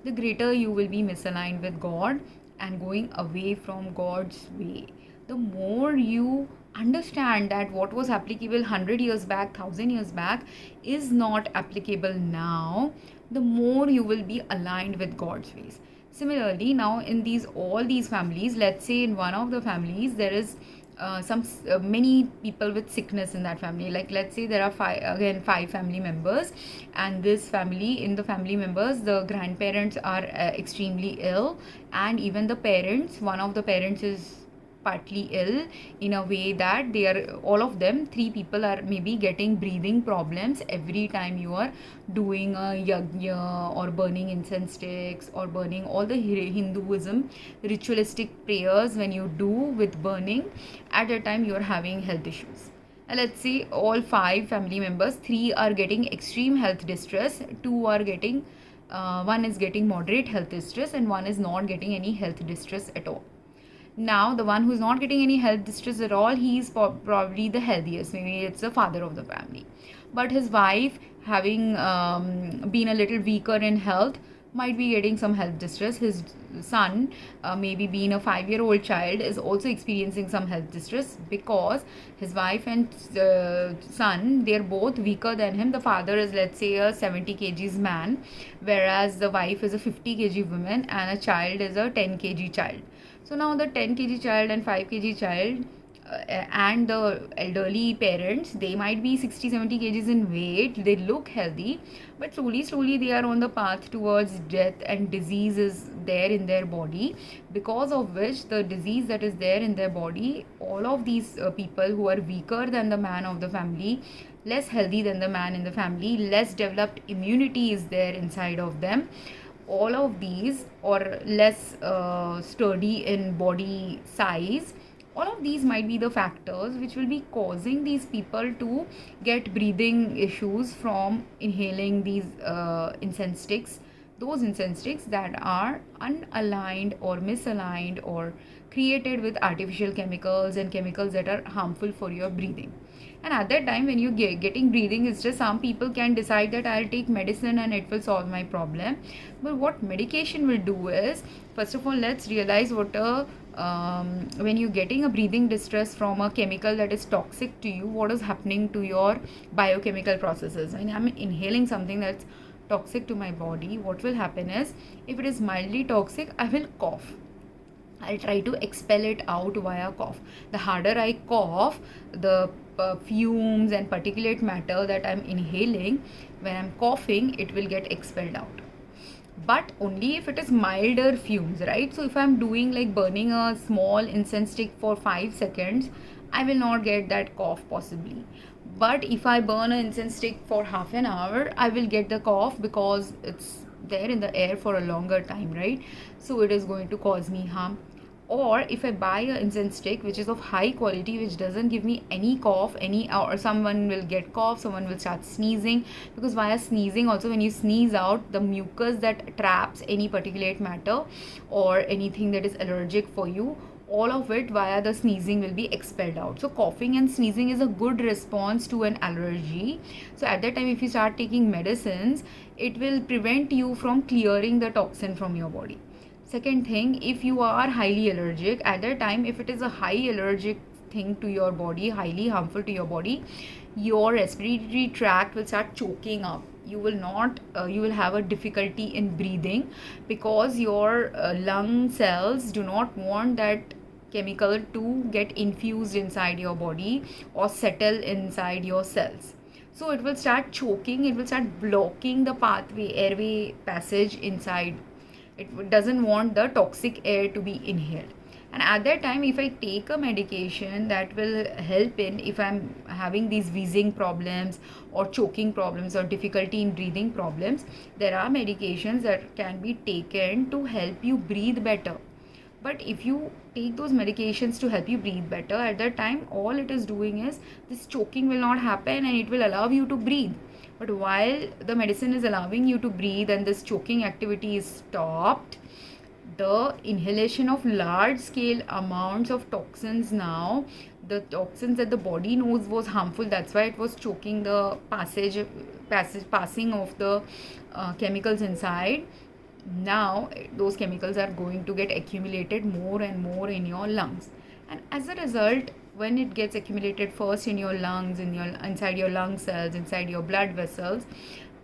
the greater you will be misaligned with God and going away from God's way. The more you understand that what was applicable 100 years back, 1000 years back is not applicable now, the more you will be aligned with God's ways. Similarly, now in all these families, let's say in one of the families there is many people with sickness in that family. Like let's say there are 5 family members, and this family, in the family members, the grandparents are extremely ill, and even the parents, one of the parents is partly ill, in a way that they are, all of them, three people are maybe getting breathing problems every time you are doing a yajna or burning incense sticks or burning all the Hinduism ritualistic prayers. When you do with burning, at a time you are having health issues. And let's say all five family members, three are getting extreme health distress, two are getting one is getting moderate health distress, and one is not getting any health distress at all. Now, the one who's not getting any health distress at all, he's probably the healthiest. Maybe it's the father of the family. But his wife, having been a little weaker in health, might be getting some health distress. His son, maybe being a 5-year-old child, is also experiencing some health distress because his wife and son, they're both weaker than him. The father is, let's say, a 70 kgs man, whereas the wife is a 50 kg woman and a child is a 10 kg child. So now the 10 kg child and 5 kg child and the elderly parents, they might be 60-70 kgs in weight, they look healthy, but slowly they are on the path towards death, and disease is there in their body, because of which the disease that is there in their body, all of these people who are weaker than the man of the family, less healthy than the man in the family, less developed immunity is there inside of them, all of these, or less sturdy in body size, all of these might be the factors which will be causing these people to get breathing issues from inhaling these incense sticks, those incense sticks that are unaligned or misaligned or created with artificial chemicals and chemicals that are harmful for your breathing. And at that time, when you're getting breathing, it's just some people can decide that I'll take medicine and it will solve my problem. But what medication will do is, first of all, let's realize what when you're getting a breathing distress from a chemical that is toxic to you, what is happening to your biochemical processes. When I'm inhaling something that's toxic to my body, what will happen is, if it is mildly toxic, I will cough. I'll try to expel it out via cough. The harder I cough, the fumes and particulate matter that I'm inhaling, when I'm coughing, it will get expelled out. But only if it is milder fumes, right? So if I'm doing like burning a small incense stick for 5 seconds, I will not get that cough possibly. But if I burn an incense stick for half an hour, I will get the cough because it's there in the air for a longer time, right? So it is going to cause me harm. Or if I buy an incense stick which is of high quality, which doesn't give me any cough, or someone will get cough, someone will start sneezing, because via sneezing also, when you sneeze out, the mucus that traps any particulate matter or anything that is allergic for you, all of it via the sneezing will be expelled out. So coughing and sneezing is a good response to an allergy. So at that time, if you start taking medicines, it will prevent you from clearing the toxin from your body. Second thing, if you are highly allergic, at that time, if it is a high allergic thing to your body, highly harmful to your body, your respiratory tract will start choking up. You will not, you will have a difficulty in breathing, because your lung cells do not want that chemical to get infused inside your body or settle inside your cells. So it will start choking, it will start blocking the pathway, airway passage inside. It doesn't want the toxic air to be inhaled. And at that time, if I take a medication that will help in, if I'm having these wheezing problems or choking problems or difficulty in breathing problems, there are medications that can be taken to help you breathe better. But if you take those medications to help you breathe better, at that time, all it is doing is, this choking will not happen and it will allow you to breathe. But while the medicine is allowing you to breathe and this choking activity is stopped, the inhalation of large scale amounts of toxins, now the toxins that the body knows was harmful, that's why it was choking the passing of the chemicals inside. Now those chemicals are going to get accumulated more and more in your lungs, and as a result, when it gets accumulated first in your lungs, inside your lung cells, inside your blood vessels,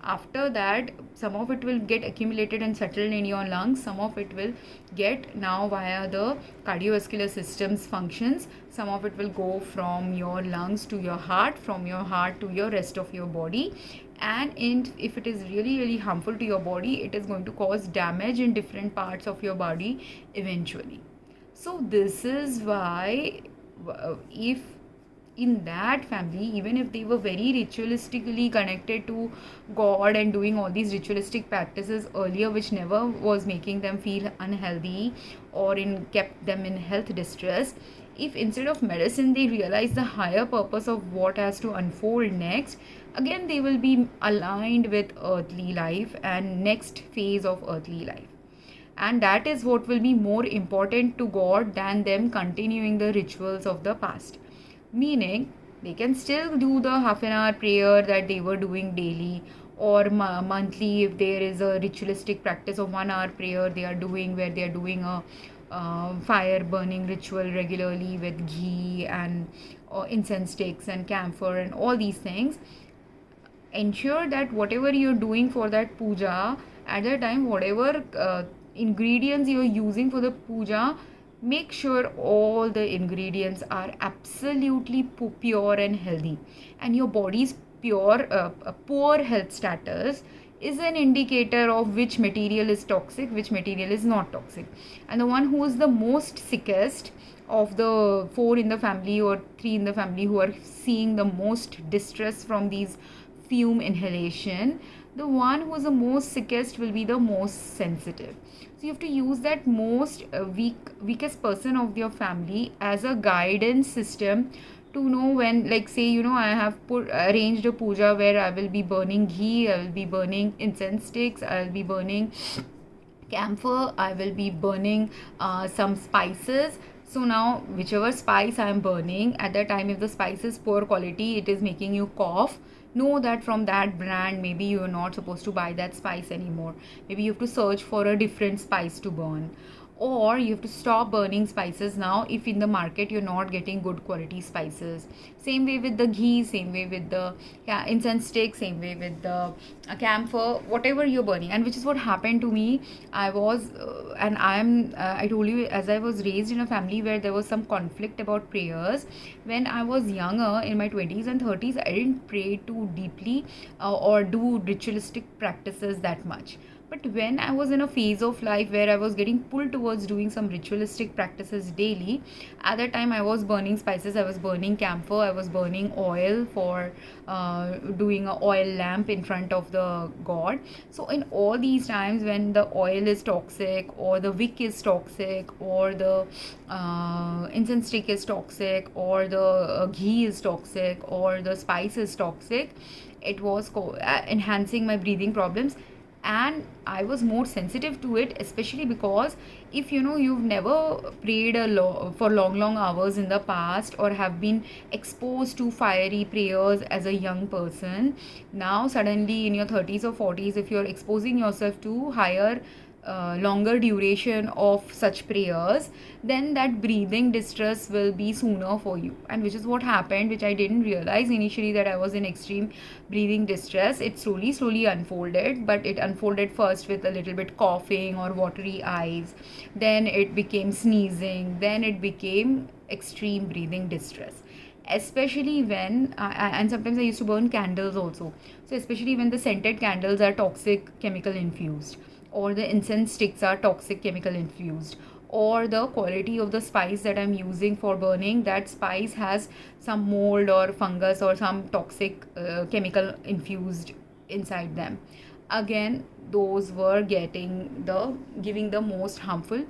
after that, some of it will get accumulated and settled in your lungs, some of it will get now via the cardiovascular system's functions, some of it will go from your lungs to your heart, from your heart to your rest of your body. And if it is really harmful to your body, it is going to cause damage in different parts of your body eventually. So this is why, if in that family, even if they were very ritualistically connected to God and doing all these ritualistic practices earlier, which never was making them feel unhealthy or in kept them in health distress, if instead of medicine they realize the higher purpose of what has to unfold next, again they will be aligned with earthly life and next phase of earthly life. And that is what will be more important to God than them continuing the rituals of the past. Meaning, they can still do the half an hour prayer that they were doing daily, or monthly if there is a ritualistic practice of 1 hour prayer they are doing, where they are doing a fire burning ritual regularly with ghee and incense sticks and camphor and all these things. Ensure that whatever you're doing for that puja, at that time whatever ingredients you're using for the puja, make sure all the ingredients are absolutely pure and healthy, and your body's poor health status is an indicator of which material is toxic, which material is not toxic. And the one who is the most sickest of the 4 in the family or 3 in the family who are seeing the most distress from these fume inhalation, the one who is the most sickest will be the most sensitive. So you have to use that most weakest person of your family as a guidance system to know when, like, say, I have arranged a puja where I will be burning ghee, I will be burning incense sticks, I will be burning camphor, I will be burning some spices. So now whichever spice I am burning at that time, if the spice is poor quality, it is making you cough, know that from that brand maybe you are not supposed to buy that spice anymore. Maybe you have to search for a different spice to burn, or you have to stop burning spices now if in the market you're not getting good quality spices. Same way with the ghee, same way with the incense stick, same way with the camphor, whatever you're burning. And which is what happened to me. I was and I told you, as I was raised in a family where there was some conflict about prayers. When I was younger, in my 20s and 30s, I didn't pray too deeply or do ritualistic practices that much. But when I was in a phase of life where I was getting pulled towards doing some ritualistic practices daily, at that time I was burning spices, I was burning camphor, I was burning oil for doing a oil lamp in front of the god. So in all these times when the oil is toxic, or the wick is toxic, or the incense stick is toxic, or the ghee is toxic, or the spice is toxic, it was enhancing my breathing problems. And I was more sensitive to it, especially because if you've never prayed for long hours in the past, or have been exposed to fiery prayers as a young person, now suddenly in your 30s or 40s, if you're exposing yourself to higher longer duration of such prayers, then that breathing distress will be sooner for you. And which is what happened, which I didn't realize initially, that I was in extreme breathing distress. It slowly unfolded, but it unfolded first with a little bit coughing or watery eyes, then it became sneezing, then it became extreme breathing distress. Especially when and sometimes I used to burn candles also. So especially when the scented candles are toxic chemical infused, or the incense sticks are toxic chemical infused, or the quality of the spice that I'm using for burning, that spice has some mold or fungus or some toxic chemical infused inside them. Again, those were giving the most harmful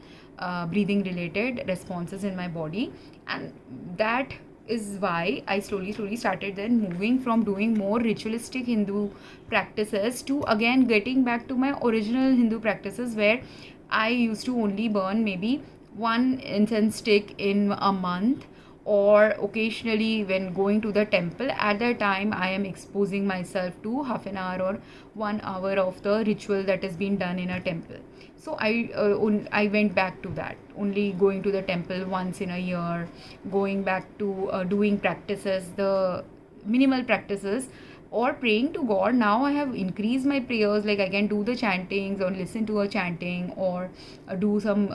breathing related responses in my body. And that is why I slowly started then moving from doing more ritualistic Hindu practices to again getting back to my original Hindu practices, where I used to only burn maybe one incense stick in a month, or occasionally when going to the temple. At that time I am exposing myself to half an hour or 1 hour of the ritual that is being done in a temple. So I went back to that, only going to the temple once in a year, going back to doing practices, the minimal practices, or praying to God. Now I have increased my prayers, like I can do the chantings or listen to a chanting, or do some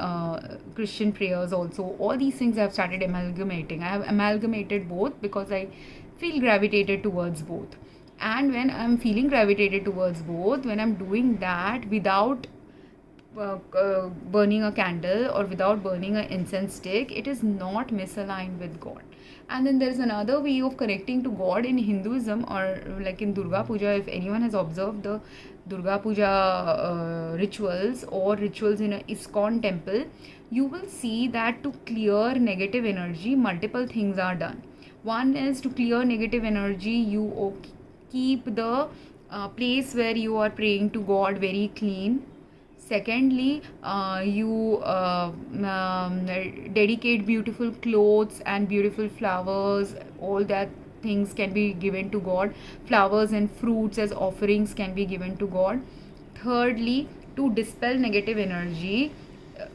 Christian prayers also. All these things I have started amalgamating. I have amalgamated both because I feel gravitated towards both. And when I'm feeling gravitated towards both, when I'm doing that without burning a candle or without burning an incense stick, it is not misaligned with God. And then there is another way of connecting to God in Hinduism, or like in Durga Puja. If anyone has observed the Durga Puja rituals or rituals in a ISKCON temple, you will see that to clear negative energy, multiple things are done. One is to clear negative energy, you keep the place where you are praying to God very clean. Secondly, you dedicate beautiful clothes and beautiful flowers. All that things can be given to God. Flowers and fruits as offerings can be given to God. Thirdly, to dispel negative energy,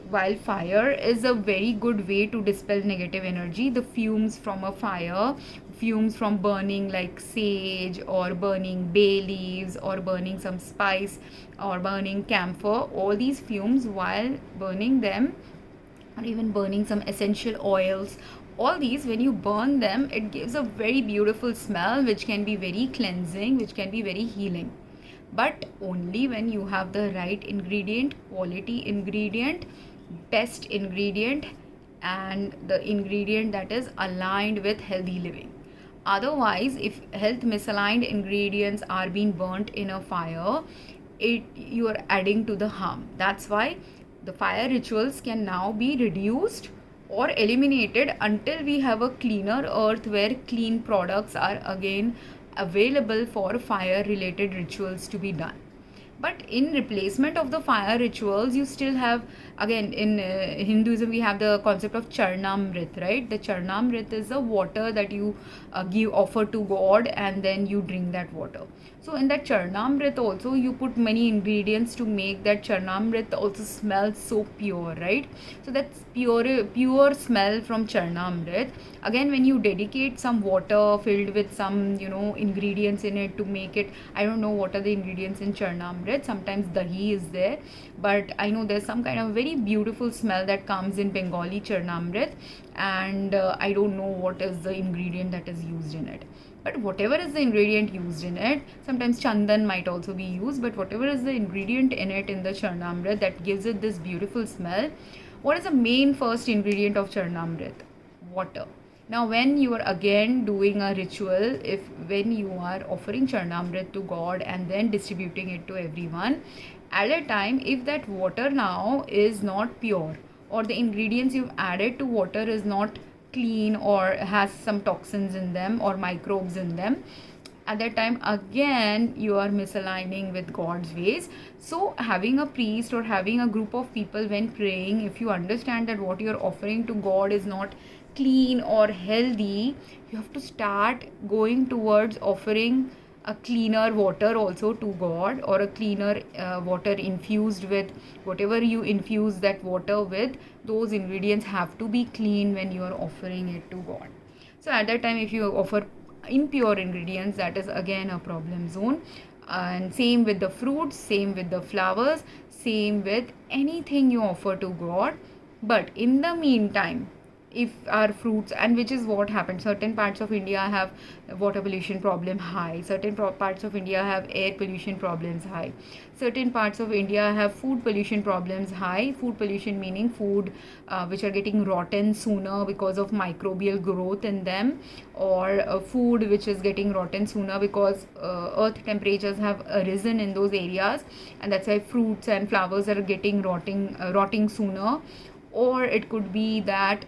while fire is a very good way to dispel negative energy, the fumes from a fire, fumes from burning like sage or burning bay leaves or burning some spice or burning camphor, all these fumes, while burning them, or even burning some essential oils, all these, when you burn them, it gives a very beautiful smell which can be very cleansing, which can be very healing. But only when you have the right ingredient, quality ingredient, best ingredient, and the ingredient that is aligned with healthy living. Otherwise, if health misaligned ingredients are being burnt in a fire, you are adding to the harm. That's why the fire rituals can now be reduced or eliminated until we have a cleaner earth where clean products are again available for fire related rituals to be done. But in replacement of the fire rituals, you still have, again, in Hinduism we have the concept of charnamrit, right? The charnamrit is the water that you offer to God, and then you drink that water. So in that charnamrit also you put many ingredients to make that charnamrit also smells so pure, right? So that's pure smell from charnamrit. Again, when you dedicate some water filled with some ingredients in it to make it, I don't know what are the ingredients in charnamrit. Sometimes dahi is there, but I know there's some kind of very beautiful smell that comes in Bengali charnamrit, and I don't know what is the ingredient that is used in it. But whatever is the ingredient used in it, sometimes chandan might also be used, but whatever is the ingredient in it, in the charnamrit, that gives it this beautiful smell. What is the main first ingredient of charnamrit? Water. Now when you are again doing a ritual, when you are offering charnamrit to God and then distributing it to everyone, at a time, if that water now is not pure, or the ingredients you've added to water is not clean or has some toxins in them or microbes in them, at that time again you are misaligning with God's ways. So having a priest or having a group of people when praying, if you understand that what you're offering to God is not clean or healthy, you have to start going towards offering a cleaner water also to God, or a cleaner water infused with whatever you infuse that water with. Those ingredients have to be clean when you are offering it to God. So at that time, if you offer impure ingredients, that is again a problem zone. And same with the fruits, same with the flowers, same with anything you offer to God. But in the meantime, if our fruits, and which is what happened, certain parts of India have water pollution problem high, certain parts of India have air pollution problems high, certain parts of India have food pollution problems high. Food pollution meaning food which are getting rotten sooner because of microbial growth in them, or food which is getting rotten sooner because earth temperatures have risen in those areas, and that's why fruits and flowers are getting rotting sooner. Or it could be that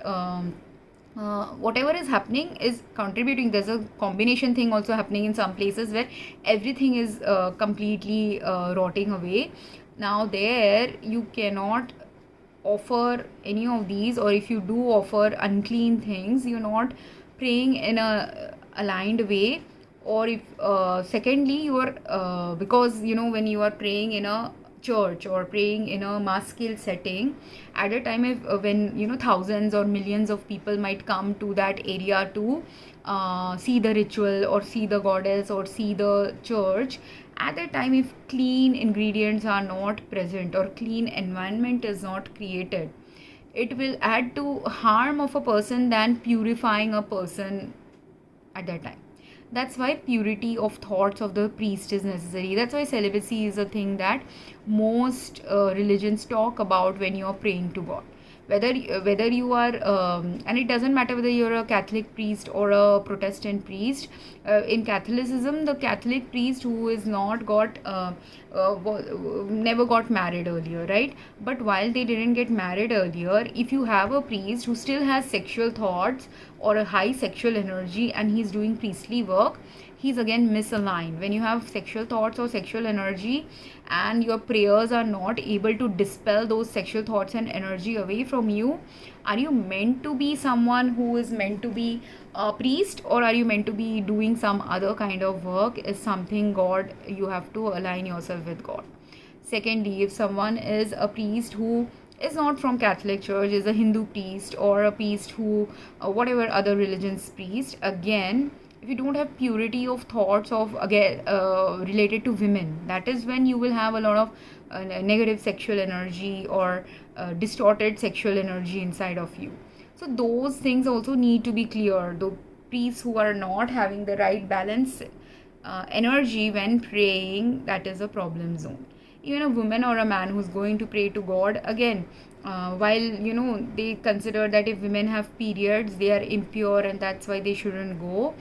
whatever is happening is contributing. There's a combination thing also happening in some places where everything is completely rotting away. Now there you cannot offer any of these, or if you do offer unclean things, you're not praying in a aligned way. Or if secondly, you are because when you are praying in a church or praying in a mass scale setting, at a time if when thousands or millions of people might come to that area to see the ritual or see the goddess or see the church, at that time if clean ingredients are not present or clean environment is not created, it will add to harm of a person than purifying a person at that time. That's why purity of thoughts of the priest is necessary. That's why celibacy is a thing that most religions talk about when you are praying to God. Whether you are and it doesn't matter whether you're a Catholic priest or a Protestant priest. In Catholicism, the Catholic priest who is not got never got married earlier, right? But while they didn't get married earlier, if you have a priest who still has sexual thoughts or a high sexual energy and he's doing priestly work, he's again misaligned. When you have sexual thoughts or sexual energy and your prayers are not able to dispel those sexual thoughts and energy away from you, are you meant to be someone who is meant to be a priest, or are you meant to be doing some other kind of work? Is something God, you have to align yourself with God. Secondly, if someone is a priest who is not from Catholic Church, is a Hindu priest or a priest who whatever other religions priest, again, if you don't have purity of thoughts of again related to women, that is when you will have a lot of negative sexual energy or distorted sexual energy inside of you. So those things also need to be clear. The priests who are not having the right balance energy when praying, that is a problem zone. Even a woman or a man who's going to pray to God, again, while they consider that if women have periods they are impure and that's why they shouldn't go,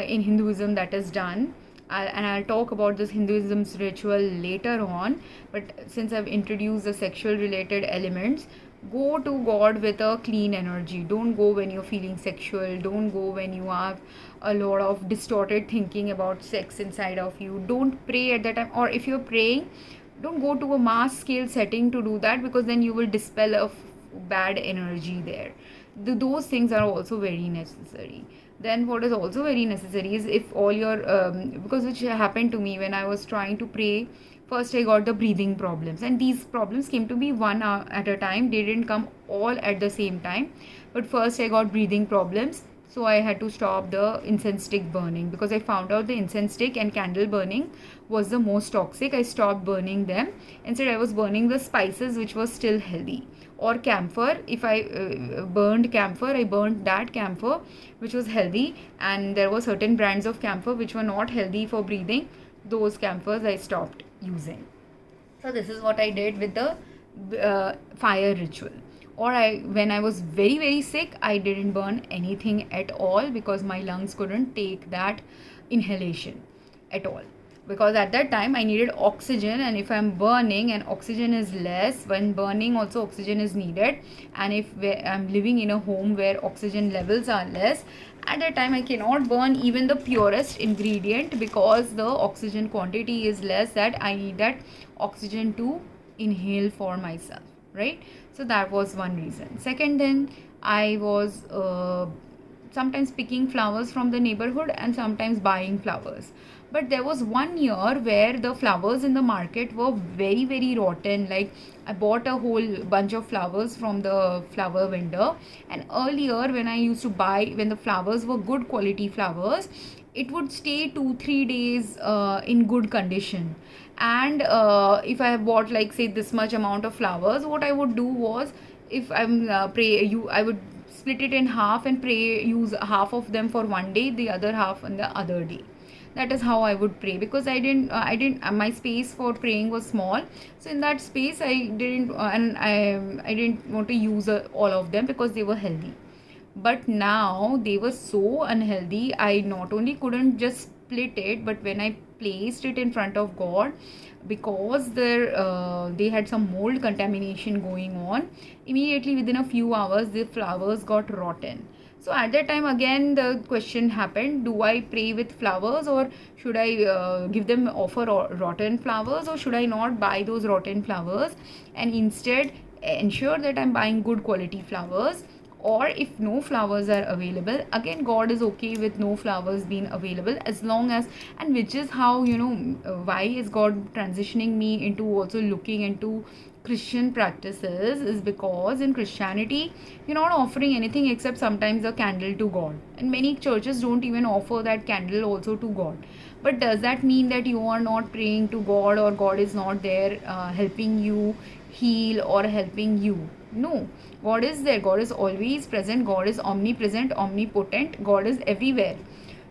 in Hinduism that is done. I'll talk about this Hinduism's ritual later on, but since I've introduced the sexual related elements, go to God with a clean energy. Don't go when you're feeling sexual. Don't go when you have a lot of distorted thinking about sex inside of you. Don't pray at that time, or if you're praying, don't go to a mass scale setting to do that, because then you will dispel a bad energy there. Those things are also very necessary. Then what is also very necessary is, if all your because which happened to me when I was trying to pray, first I got the breathing problems, and these problems came to me one at a time. They didn't come all at the same time, but first I got breathing problems, so I had to stop the incense stick burning, because I found out the incense stick and candle burning was the most toxic. I stopped burning them. Instead I was burning the spices which was still healthy, or camphor. If I burned camphor, I burned that camphor which was healthy, and there were certain brands of camphor which were not healthy for breathing. Those camphors I stopped using. So this is what I did with the fire ritual. Or when I was very very sick, I didn't burn anything at all, because my lungs couldn't take that inhalation at all, because at that time I needed oxygen, and if I'm burning and oxygen is less, when burning also oxygen is needed, and if I'm living in a home where oxygen levels are less, at that time I cannot burn even the purest ingredient, because the oxygen quantity is less, that I need that oxygen to inhale for myself, right? So that was one reason. Second, then I was sometimes picking flowers from the neighborhood and sometimes buying flowers. But there was one year where the flowers in the market were very very rotten. Like, I bought a whole bunch of flowers from the flower vendor, and earlier when I used to buy, when the flowers were good quality flowers, it would stay 2-3 days in good condition. And if I bought, like, say this much amount of flowers, what I would do was, if I'm I would split it in half and use half of them for one day, the other half on the other day. That is how I would pray, because I didn't my space for praying was small. So in that space I didn't and I didn't want to use all of them, because they were healthy. But now they were so unhealthy, I not only couldn't just split it, but when I placed it in front of God, because they had some mold contamination going on, immediately within a few hours the flowers got rotten. So at that time again the question happened, do I pray with flowers, or should I give them offer rotten flowers, or should I not buy those rotten flowers and instead ensure that I'm buying good quality flowers? Or if no flowers are available, again God is okay with no flowers being available, as long as, and which is how, why is God transitioning me into also looking into Christian practices, is because in Christianity you're not offering anything except sometimes a candle to God, and many churches don't even offer that candle also to God. But does that mean that you are not praying to God, or God is not there helping you heal or helping you? No, God is there. God is always present. God is omnipresent, omnipotent. God is everywhere.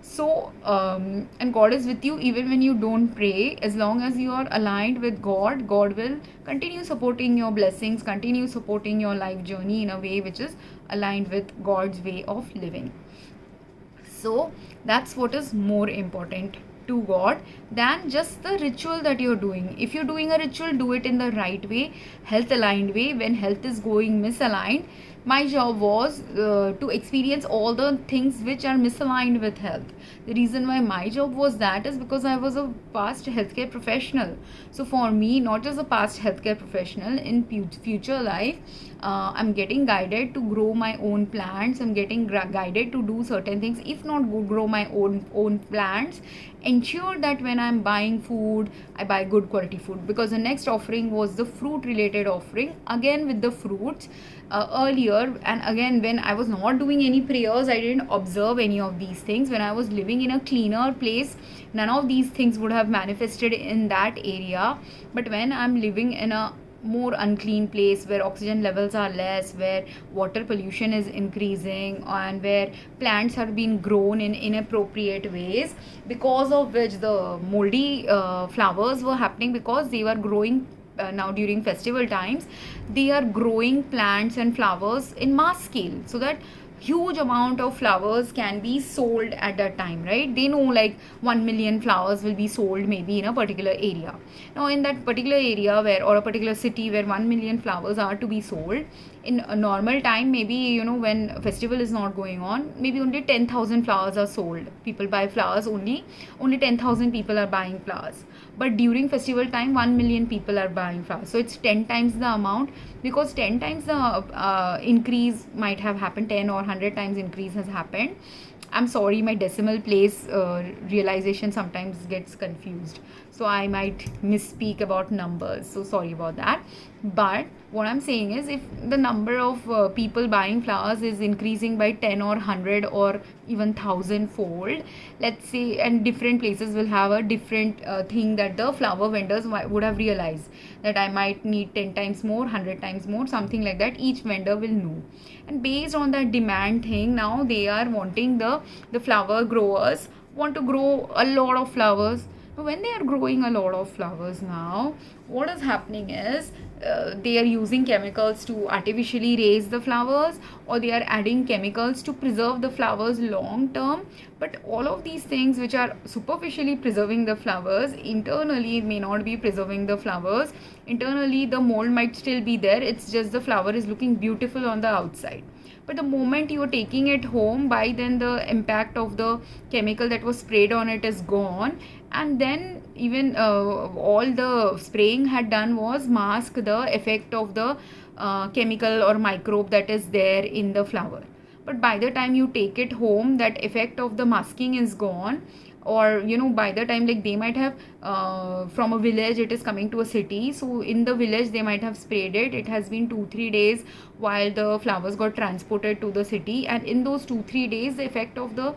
So and God is with you even when you don't pray. As long as you are aligned with God, God will continue supporting your blessings, continue supporting your life journey in a way which is aligned with God's way of living. So that's what is more important to God than just the ritual that you're doing. If you're doing a ritual, do it in the right way, health aligned way. When health is going misaligned, my job was to experience all the things which are misaligned with health. The reason why my job was that is because I was a past healthcare professional. So for me, not just a past healthcare professional, in future life, I'm getting guided to grow my own plants. I'm getting guided to do certain things. If not grow my own plants, ensure that when I'm buying food, I buy good quality food. Because the next offering was the fruit related offering, again with the fruits. Earlier, and again when I was not doing any prayers, I didn't observe any of these things. When I was living in a cleaner place, none of these things would have manifested in that area. But when I'm living in a more unclean place where oxygen levels are less, where water pollution is increasing, and where plants are being grown in inappropriate ways, because of which the moldy flowers were happening, because they were growing now during festival times, they are growing plants and flowers in mass scale, so that huge amount of flowers can be sold at that time, right? They know like 1 million flowers will be sold maybe in a particular area. Now in that particular area where, or a particular city where 1 million flowers are to be sold, in a normal time, maybe when festival is not going on, maybe only 10,000 flowers are sold. People buy flowers, only 10,000 people are buying flowers. But during festival time, 1 million people are buying flowers, so it's 10 times the amount. Because 10 times the increase might have happened, 10 or 100 times increase has happened. I'm sorry, my decimal place realization sometimes gets confused, so I might misspeak about numbers, so sorry about that. But what I'm saying is, if the number of people buying flowers is increasing by 10 or 100 or even 1,000 fold, let's say, and different places will have a different thing that the flower vendors would have realized, that I might need 10 times more, 100 times more, something like that. Each vendor will know, and based on that demand thing, now they are wanting, the flower growers want to grow a lot of flowers. When they are growing a lot of flowers, now what is happening is, they are using chemicals to artificially raise the flowers, or they are adding chemicals to preserve the flowers long term. But all of these things which are superficially preserving the flowers, internally may not be preserving the flowers. Internally the mold might still be there, it's just the flower is looking beautiful on the outside. But the moment you are taking it home, by then the impact of the chemical that was sprayed on it is gone, and then even all the spraying had done was mask the effect of the chemical or microbe that is there in the flower. But by the time you take it home, that effect of the masking is gone. Or by the time, like, they might have from a village it is coming to a city, so in the village they might have sprayed it. It has been 2-3 days while the flowers got transported to the city, and in those 2-3 days the effect of the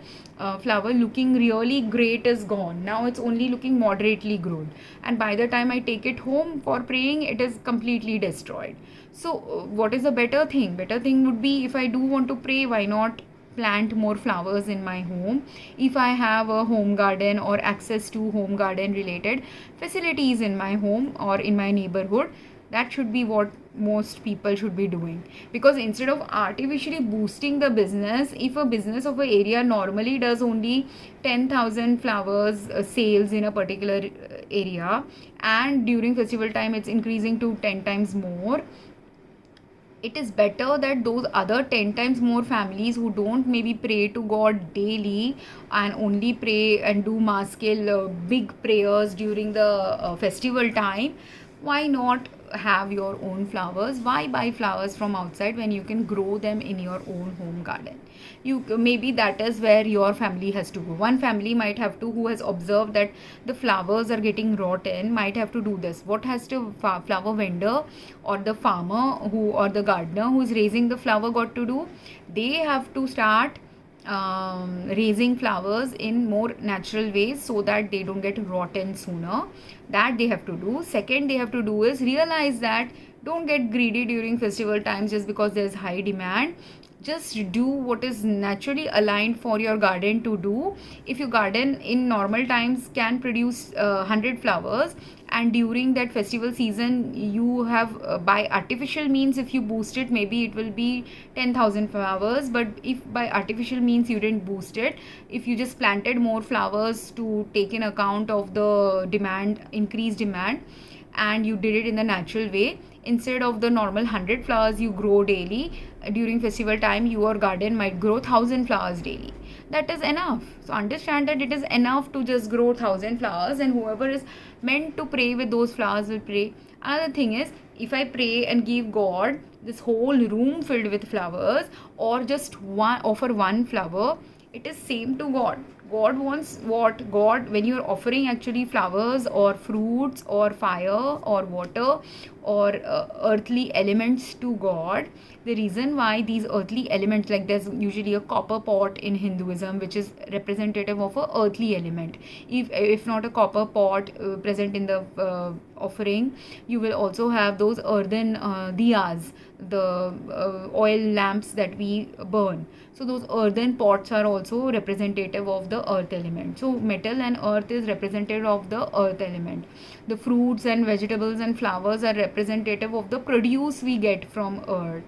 flower looking really great is gone. Now it's only looking moderately grown, and by the time I take it home for praying, it is completely destroyed. So what is a better thing? Better thing would be, if I do want to pray, why not plant more flowers in my home? If I have a home garden or access to home garden related facilities in my home or in my neighborhood, that should be what most people should be doing. Because instead of artificially boosting the business, if a business of an area normally does only 10,000 flowers sales in a particular area, and during festival time it's increasing to 10 times more, it is better that those other 10 times more families who don't maybe pray to God daily and only pray and do mass scale big prayers during the festival time, why not have your own flowers? Why buy flowers from outside when you can grow them in your own home garden? You maybe that is where your family has to go. One family might have to, who has observed that the flowers are getting rotten, might have to do this. What has the flower vendor or the farmer who, or the gardener who is raising the flower, got to do? They have to start raising flowers in more natural ways so that they don't get rotten sooner. That they have to do. Second, they have to do is realize that don't get greedy during festival times just because there's high demand. just do what is naturally aligned for your garden to do. If your garden in normal times can produce 100 flowers, and during that festival season you have by artificial means, if you boost it, maybe it will be 10,000 flowers. But if by artificial means you didn't boost it, if you just planted more flowers to take in account of the demand, increased demand, and you did it in the natural way, instead of the normal 100 flowers you grow daily, during festival time your garden might grow 1,000 flowers daily. That is enough. So understand that it is enough to just grow 1,000 flowers, and whoever is meant to pray with those flowers will pray. Another thing is, if I pray and give God this whole room filled with flowers, or just one, offer one flower, it is same to God. God wants what? God, when you are offering actually flowers or fruits or fire or water or earthly elements to God, the reason why these earthly elements, like there's usually a copper pot in Hinduism which is representative of a earthly element. If not a copper pot present in the offering, you will also have those earthen diyas, the oil lamps that we burn. So those earthen pots are also representative of the earth element. So metal and earth is representative of the earth element. The fruits and vegetables and flowers are representative of the produce we get from earth.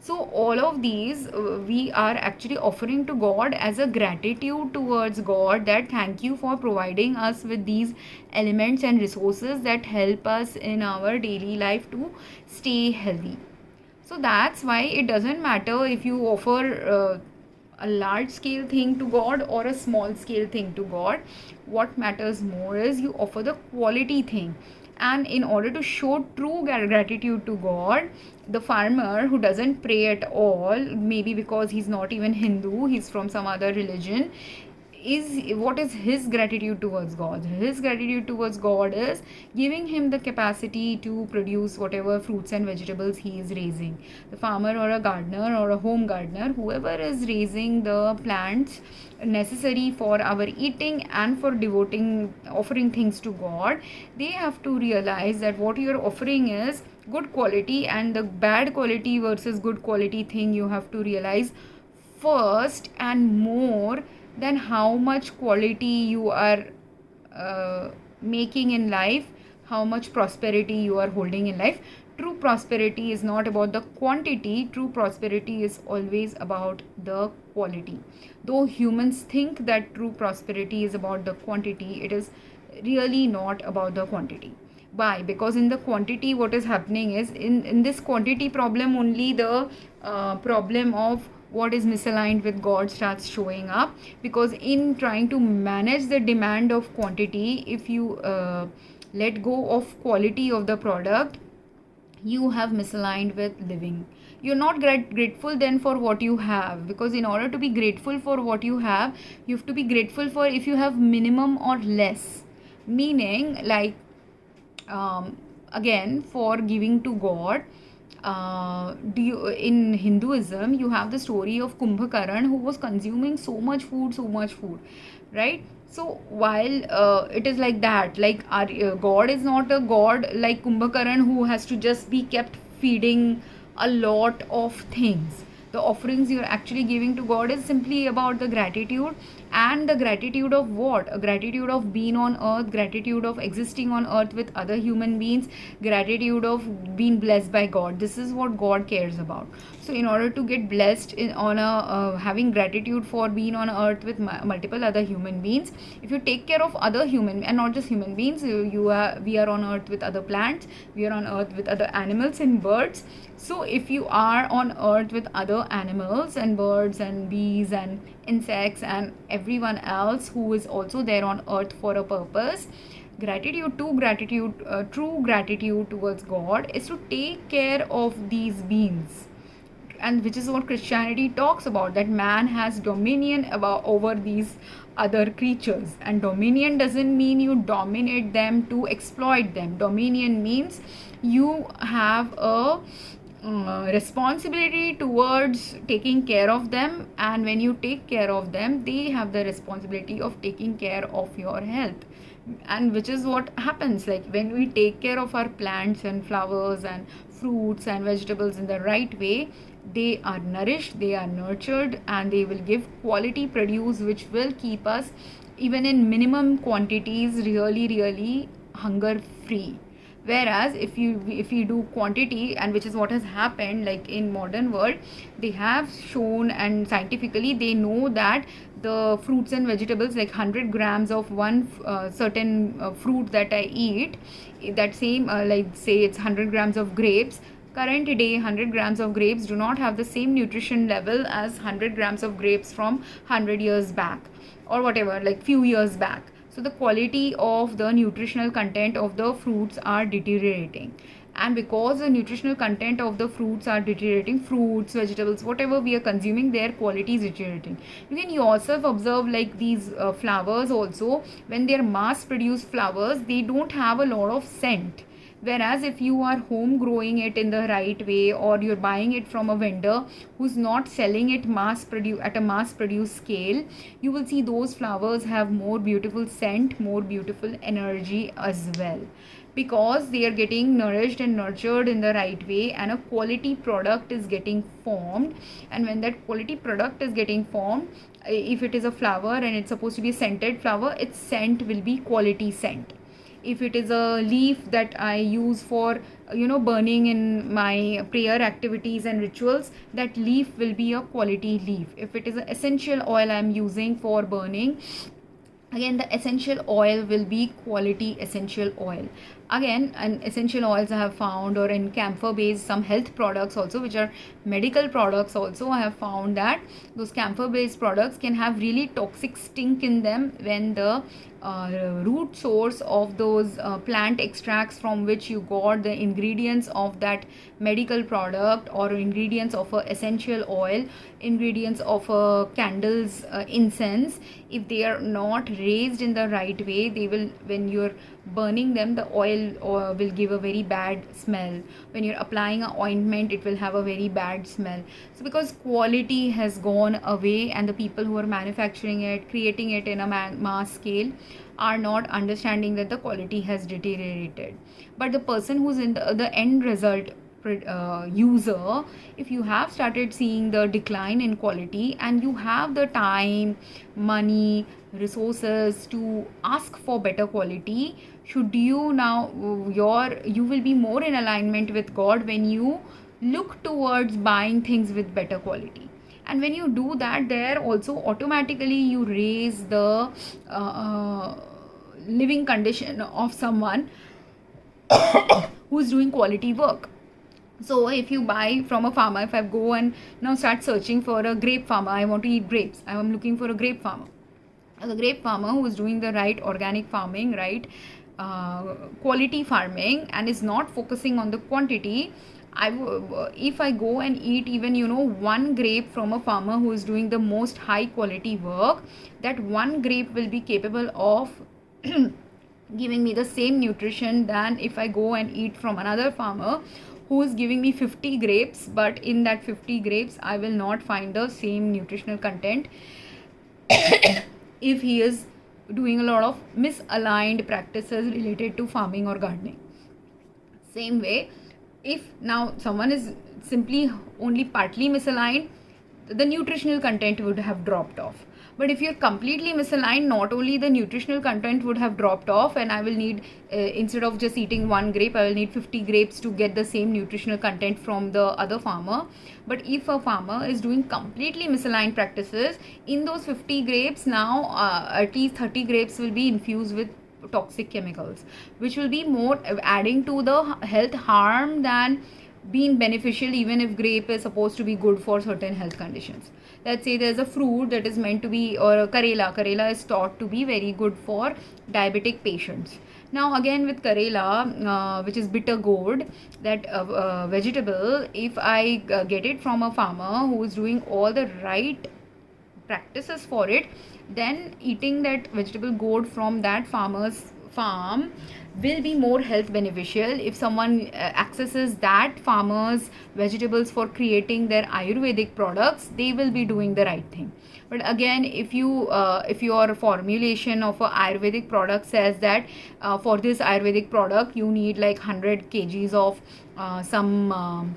So all of these we are actually offering to God as a gratitude towards God, that thank you for providing us with these elements and resources that help us in our daily life to stay healthy. So that's why it doesn't matter if you offer a large scale thing to God or a small scale thing to God. What matters more is you offer the quality thing. And in order to show true gratitude to God, the farmer who doesn't pray at all, maybe because he's not even Hindu, he's from some other religion, what is his gratitude towards God? His gratitude towards God is giving him the capacity to produce whatever fruits and vegetables he is raising. The farmer or a gardener or a home gardener, whoever is raising the plants necessary for our eating and for offering things to God, they have to realize that what you are offering is good quality, and the bad quality versus good quality thing you have to realize first, and more than how much quality you are making in life, how much prosperity you are holding in life. True prosperity is not about the quantity, true prosperity is always about the quality. Though humans think that true prosperity is about the quantity, it is really not about the quantity. Why? Because in the quantity, what is happening is, in this quantity problem only, the problem of what is misaligned with God starts showing up. Because in trying to manage the demand of quantity, if you let go of quality of the product, you have misaligned with living. You're not grateful then for what you have, because in order to be grateful for what you have to be grateful for if you have minimum or less. Meaning, like, again, for giving to God, in Hinduism you have the story of Kumbhakaran, who was consuming so much food, right? So while it is like that, like our God is not a God like Kumbhakaran who has to just be kept feeding a lot of things. The offerings you're actually giving to God is simply about the gratitude. And the gratitude of what? A gratitude of being on earth, gratitude of existing on earth with other human beings, gratitude of being blessed by God. This is what God cares about. So in order to get blessed having gratitude for being on earth with multiple other human beings, if you take care of other human, and not just human beings, we are on earth with other plants, we are on earth with other animals and birds. So if you are on earth with other animals and birds and bees and insects and everyone else who is also there on earth for a purpose, true gratitude towards God is to take care of these beings. And which is what Christianity talks about, that man has dominion over these other creatures. And dominion doesn't mean you dominate them to exploit them. Dominion means you have a responsibility towards taking care of them, and when you take care of them, they have the responsibility of taking care of your health. And which is what happens, like when we take care of our plants and flowers and fruits and vegetables in the right way, they are nourished, they are nurtured, and they will give quality produce which will keep us even in minimum quantities really hunger free. Whereas if you do quantity, and which is what has happened, like in modern world, they have shown, and scientifically they know that the fruits and vegetables, like 100 grams of one certain fruit that I eat, that same like say it's 100 grams of grapes, current day 100 grams of grapes do not have the same nutrition level as 100 grams of grapes from 100 years back, or whatever, like few years back. So the quality of the nutritional content of the fruits are deteriorating, and because the nutritional content of the fruits are deteriorating, fruits, vegetables, whatever we are consuming, their quality is deteriorating. You can yourself observe, like these flowers also, when they are mass produced flowers, they don't have a lot of scent. Whereas if you are home growing it in the right way, or you're buying it from a vendor who's not selling it at a mass produced scale, you will see those flowers have more beautiful scent, more beautiful energy as well, because they are getting nourished and nurtured in the right way, and a quality product is getting formed. And when that quality product is getting formed, if it is a flower and it's supposed to be a scented flower, its scent will be quality scent. If it is a leaf that I use for burning in my prayer activities and rituals, that leaf will be a quality leaf. If it is an essential oil I'm using for burning, again the essential oil will be quality essential oil. Again, and essential oils I have found, or in camphor based some health products also, which are medical products also, I have found that those camphor based products can have really toxic stink in them when the root source of those plant extracts from which you got the ingredients of that medical product, or ingredients of a essential oil, ingredients of a candle's incense, if they are not raised in the right way, they will, when you're burning them, the oil will give a very bad smell. When you're applying an ointment, it will have a very bad smell. So because quality has gone away, and the people who are manufacturing it, creating it in a mass scale, are not understanding that the quality has deteriorated. But the person who's in the end result user, if you have started seeing the decline in quality, and you have the time, money, resources to ask for better quality, should you now you will be more in alignment with God when you look towards buying things with better quality. And when you do that, there also automatically you raise the living condition of someone who's doing quality work. So if you buy from a farmer, if I go and now start searching for a grape farmer, I want to eat grapes, I am looking for a grape farmer. A grape farmer who is doing the right organic farming, right quality farming, and is not focusing on the quantity, if I go and eat even one grape from a farmer who is doing the most high quality work, that one grape will be capable of giving me the same nutrition than if I go and eat from another farmer who is giving me 50 grapes, but in that 50 grapes I will not find the same nutritional content if he is doing a lot of misaligned practices related to farming or gardening. Same way, if now someone is simply only partly misaligned, the nutritional content would have dropped off. But if you're completely misaligned, not only the nutritional content would have dropped off, and I will need instead of just eating one grape, I will need 50 grapes to get the same nutritional content from the other farmer. But if a farmer is doing completely misaligned practices, in those 50 grapes now at least 30 grapes will be infused with toxic chemicals, which will be more adding to the health harm than being beneficial, even if grape is supposed to be good for certain health conditions. Let's say there's a fruit that is meant to be, or a Karela is thought to be very good for diabetic patients. Now again with Karela, which is bitter gourd, that vegetable, if I get it from a farmer who is doing all the right practices for it, then eating that vegetable gourd from that farmer's farm will be more health beneficial. If someone accesses that farmer's vegetables for creating their Ayurvedic products, they will be doing the right thing. But again, if your formulation of a Ayurvedic product says that for this Ayurvedic product you need like 100 kgs of some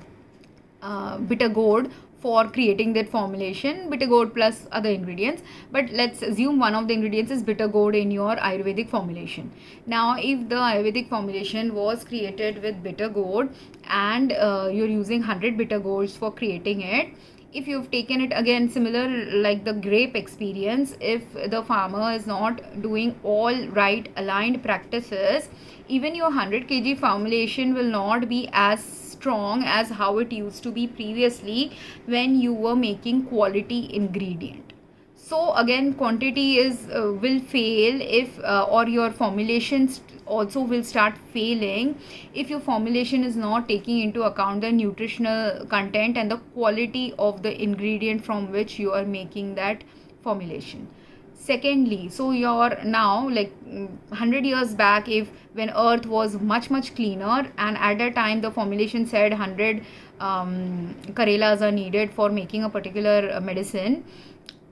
bitter gourd for creating that formulation, bitter gourd plus other ingredients. But let's assume one of the ingredients is bitter gourd in your Ayurvedic formulation. Now if the Ayurvedic formulation was created with bitter gourd and you're using 100 bitter gourds for creating it, if you've taken it, again similar like the grape experience, if the farmer is not doing all right aligned practices, even your 100 kg formulation will not be as strong as how it used to be previously when you were making quality ingredient. So again, quantity is will fail if or your formulations also will start failing if your formulation is not taking into account the nutritional content and the quality of the ingredient from which you are making that formulation. Secondly, so you're now like 100 years back, if when earth was much cleaner, and at that time the formulation said 100 Karelas are needed for making a particular medicine,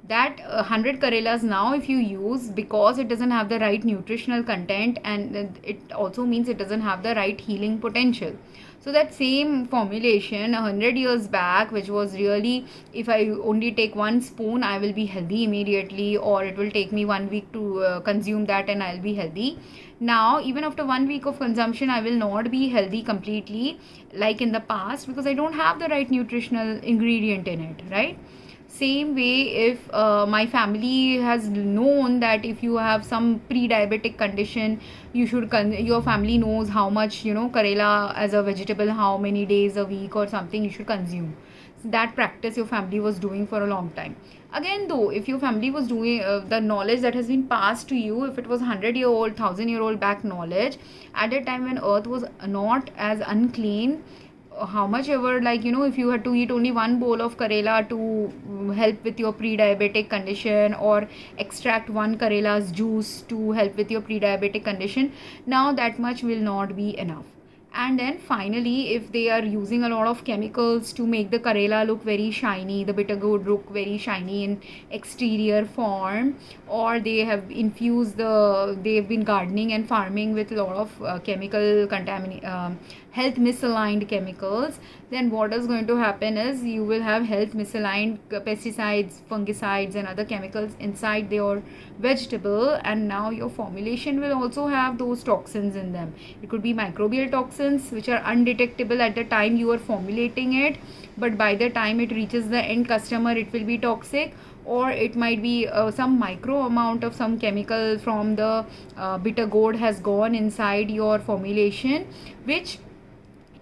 that 100 Karelas now if you use, because it doesn't have the right nutritional content, and it also means it doesn't have the right healing potential. So that same formulation 100 years back, which was really, if I only take 1 spoon I will be healthy immediately, or it will take me 1 week to consume that and I'll be healthy. Now even after 1 week of consumption I will not be healthy completely like in the past, because I don't have the right nutritional ingredient in it, right? Same way, if my family has known that if you have some pre-diabetic condition, you should your family knows how much, Karela as a vegetable, how many days a week or something you should consume. So that practice your family was doing for a long time. Again though, if your family was doing the knowledge that has been passed to you, if it was 100-year-old 1000-year-old back knowledge, at that time when earth was not as unclean, how much ever, like if you had to eat only 1 bowl of Karela to help with your pre-diabetic condition, or extract 1 Karela's juice to help with your pre-diabetic condition, now that much will not be enough. And then finally, if they are using a lot of chemicals to make the Karela look very shiny, the bitter gourd look very shiny in exterior form, or they have infused they've been gardening and farming with a lot of chemical health misaligned chemicals, then what is going to happen is you will have health misaligned pesticides, fungicides and other chemicals inside your vegetable, and now your formulation will also have those toxins in them. It could be microbial toxins which are undetectable at the time you are formulating it, but by the time it reaches the end customer it will be toxic, or it might be some micro amount of some chemical from the bitter gourd has gone inside your formulation, which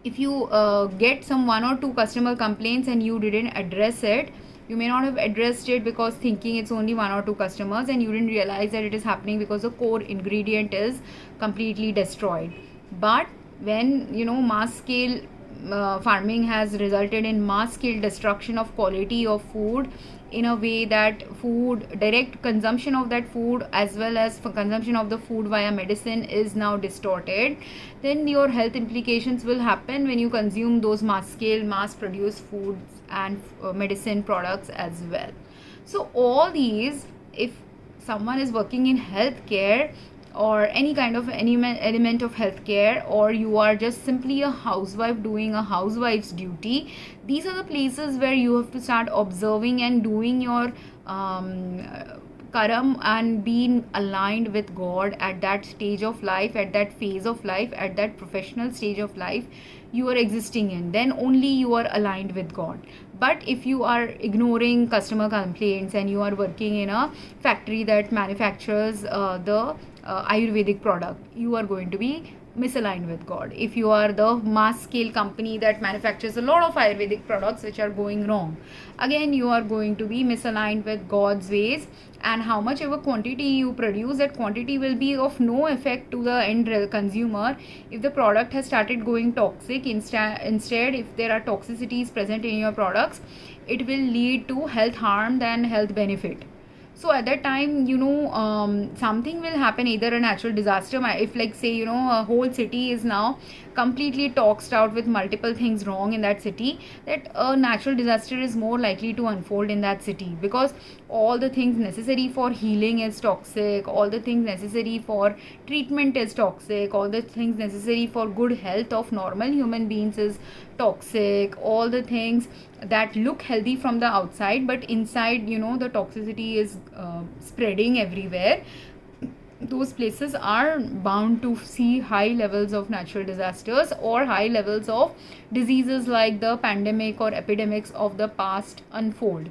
if you get some 1 or 2 customer complaints and you didn't address it, you may not have addressed it because thinking it's only 1 or 2 customers, and you didn't realize that it is happening because the core ingredient is completely destroyed. But when mass scale farming has resulted in mass scale destruction of quality of food, in a way that direct consumption of that food as well as consumption of the food via medicine is now distorted, then your health implications will happen when you consume those mass scale mass produced foods and medicine products as well. So all these, if someone is working in healthcare or any kind of element of healthcare, or you are just simply a housewife doing a housewife's duty, these are the places where you have to start observing and doing your karam and being aligned with God at that stage of life, at that phase of life, at that professional stage of life you are existing in. Then only you are aligned with God. But if you are ignoring customer complaints and you are working in a factory that manufactures the Ayurvedic product, you are going to be misaligned with God. If you are the mass scale company that manufactures a lot of Ayurvedic products which are going wrong, again you are going to be misaligned with God's ways, and how much ever quantity you produce, that quantity will be of no effect to the end consumer if the product has started going toxic. Instead, if there are toxicities present in your products, it will lead to health harm than health benefit. So at that time, something will happen, either a natural disaster. If like say, a whole city is now completely toxed out with multiple things wrong in that city, that a natural disaster is more likely to unfold in that city, because all the things necessary for healing is toxic, all the things necessary for treatment is toxic, all the things necessary for good health of normal human beings is toxic, all the things that look healthy from the outside, but inside, the toxicity is spreading everywhere. Those places are bound to see high levels of natural disasters or high levels of diseases like the pandemic or epidemics of the past unfold,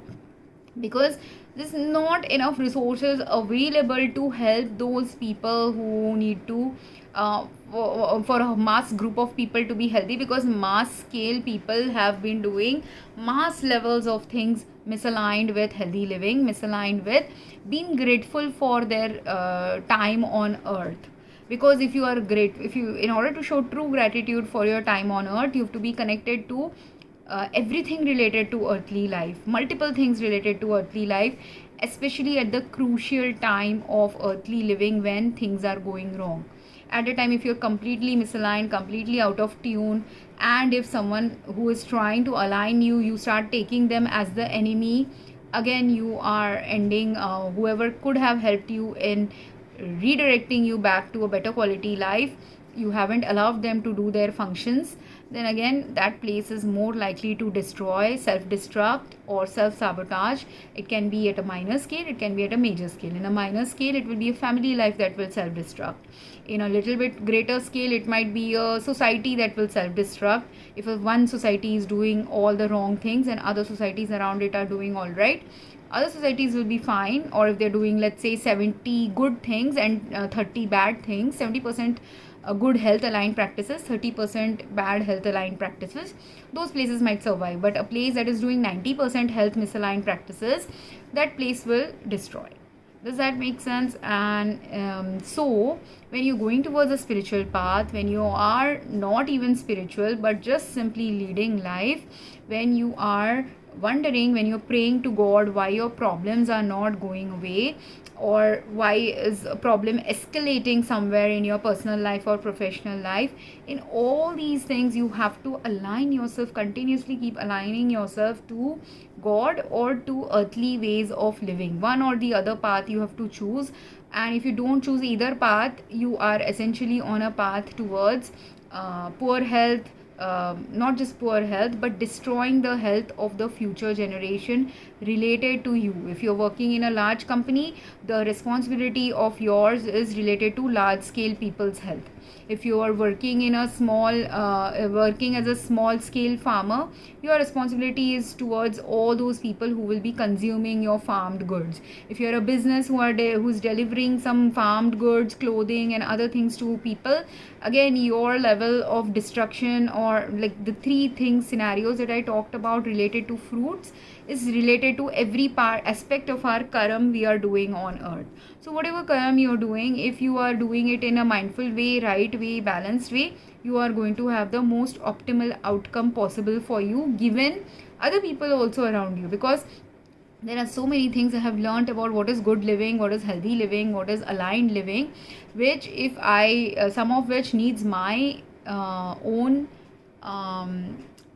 because there's not enough resources available to help those people who need to for a mass group of people to be healthy, because mass scale people have been doing mass levels of things misaligned with healthy living, misaligned with being grateful for their time on earth. Because if you in order to show true gratitude for your time on earth, you have to be connected to everything related to earthly life, multiple things related to earthly life, especially at the crucial time of earthly living when things are going wrong. At a time if you're completely misaligned, completely out of tune, and if someone who is trying to align you, you start taking them as the enemy, again you are ending whoever could have helped you in redirecting you back to a better quality life, you haven't allowed them to do their functions, then again that place is more likely to destroy, self-destruct or self-sabotage. It can be at a minor scale, it can be at a major scale. In a minor scale, it will be a family life that will self-destruct. In a little bit greater scale, it might be a society that will self-destruct. If one society is doing all the wrong things and other societies around it are doing all right, other societies will be fine. Or if they're doing, let's say, 70 good things and 30 bad things, 70% good health aligned practices, 30% bad health aligned practices, those places might survive. But a place that is doing 90% health misaligned practices, that place will destroy. Does that make sense? And so when you're going towards a spiritual path, when you are not even spiritual but just simply leading life, when you are wondering, when you're praying to God why your problems are not going away, or why is a problem escalating somewhere in your personal life or professional life, in all these things you have to align yourself, continuously keep aligning yourself to God or to earthly ways of living. One or the other path you have to choose, and if you don't choose either path, you are essentially on a path towards poor health, not just poor health but destroying the health of the future generation related to you. If you're working in a large company, the responsibility of yours is related to large scale people's health. If you are working in a working as a small scale farmer, your responsibility is towards all those people who will be consuming your farmed goods. If you're a business who's delivering some farmed goods, clothing and other things to people, again your level of destruction, or like the three things scenarios that I talked about related to fruits, is related to every aspect of our karam we are doing on earth. So whatever karam you're doing, if you are doing it in a mindful way, right way, balanced way, you are going to have the most optimal outcome possible for you, given other people also around you. Because there are so many things I have learned about what is good living, what is healthy living, what is aligned living, which if some of which needs my own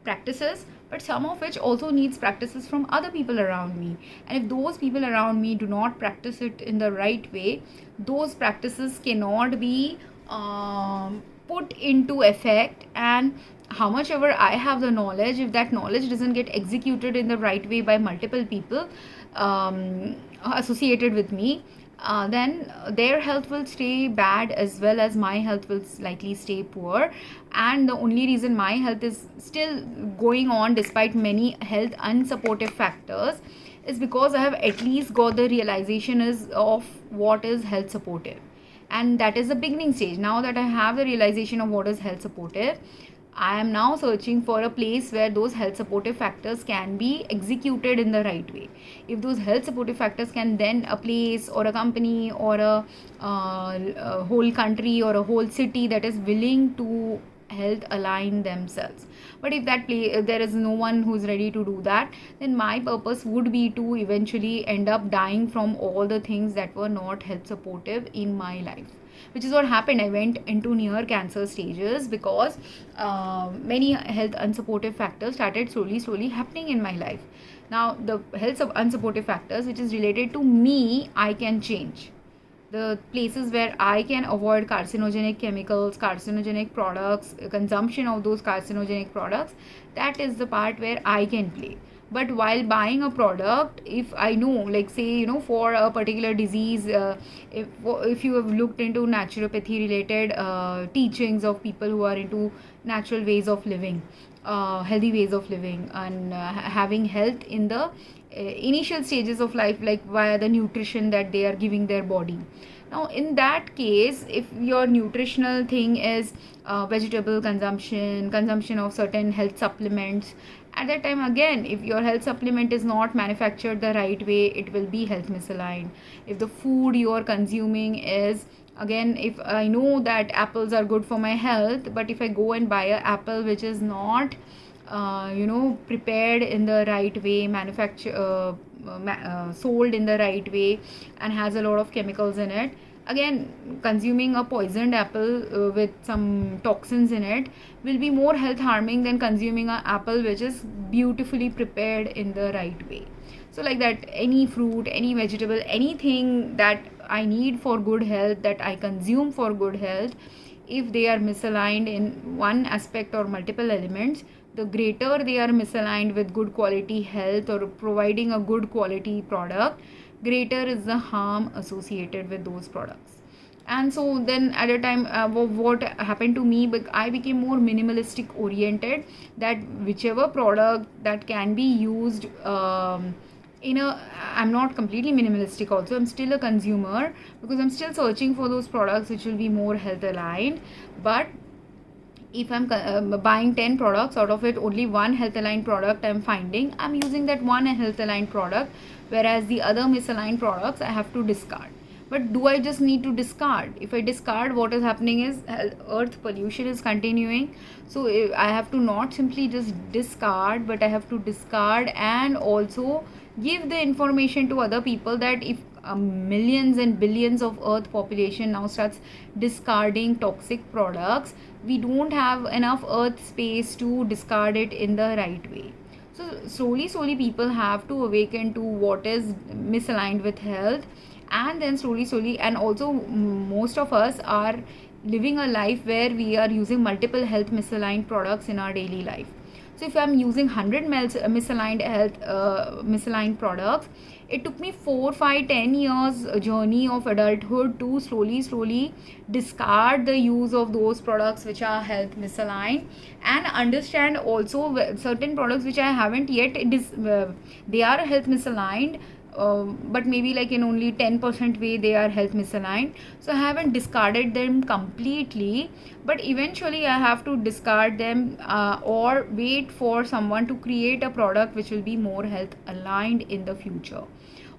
practices, but some of which also needs practices from other people around me. And if those people around me do not practice it in the right way, those practices cannot be put into effect. And how much ever I have the knowledge, if that knowledge doesn't get executed in the right way by multiple people associated with me, then their health will stay bad as well as my health will likely stay poor. And the only reason my health is still going on despite many health unsupportive factors is because I have at least got the realization of what is health supportive. And that is the beginning stage. Now that I have the realization of what is health supportive, I am now searching for a place where those health supportive factors can be executed in the right way. If those health supportive factors can, then a place or a company or a whole country or a whole city that is willing to health align themselves. But if there is no one who's ready to do that, then my purpose would be to eventually end up dying from all the things that were not health supportive in my life. Which is what happened. I went into near cancer stages because many health unsupportive factors started slowly happening in my life. Now the health unsupportive factors which is related to me, I can change. the places where I can avoid carcinogenic chemicals, carcinogenic products, consumption of those carcinogenic products, that is the part where I can play. But while buying a product, if I know, like say, for a particular disease, if you have looked into naturopathy related teachings of people who are into natural ways of living, healthy ways of living, and having health in the initial stages of life, like via the nutrition that they are giving their body. Now in that case, if your nutritional thing is vegetable consumption of certain health supplements, at that time again, if your health supplement is not manufactured the right way, it will be health misaligned. If the food you are consuming is, again, if I know that apples are good for my health, but if I go and buy an apple which is not prepared in the right way, sold in the right way, and has a lot of chemicals in it, again, consuming a poisoned apple with some toxins in it will be more health harming than consuming an apple which is beautifully prepared in the right way. So like that, any fruit, any vegetable, anything that I need for good health, that I consume for good health, if they are misaligned in one aspect or multiple elements, the greater they are misaligned with good quality health or providing a good quality product, greater is the harm associated with those products. And so then at a time, what happened to me, I became more minimalistic oriented, that whichever product that can be used I'm not completely minimalistic also, I'm still a consumer, because I'm still searching for those products which will be more health aligned. But if I'm buying 10 products, out of it only one health aligned product I'm finding, I'm using that one health aligned product, whereas the other misaligned products I have to discard. But do I just need to discard? If I discard, what is happening is earth pollution is continuing. So I have to not simply just discard, but I have to discard and also give the information to other people that if millions and billions of earth population now starts discarding toxic products, we don't have enough earth space to discard it in the right way. So slowly people have to awaken to what is misaligned with health, and then slowly, and also most of us are living a life where we are using multiple health misaligned products in our daily life. So if I'm using 100 misaligned products, it took me 4, 5, 10 years journey of adulthood to slowly discard the use of those products which are health misaligned, and understand also certain products which I haven't yet they are health misaligned, but maybe like in only 10% way they are health misaligned. So I haven't discarded them completely, but eventually I have to discard them or wait for someone to create a product which will be more health aligned in the future.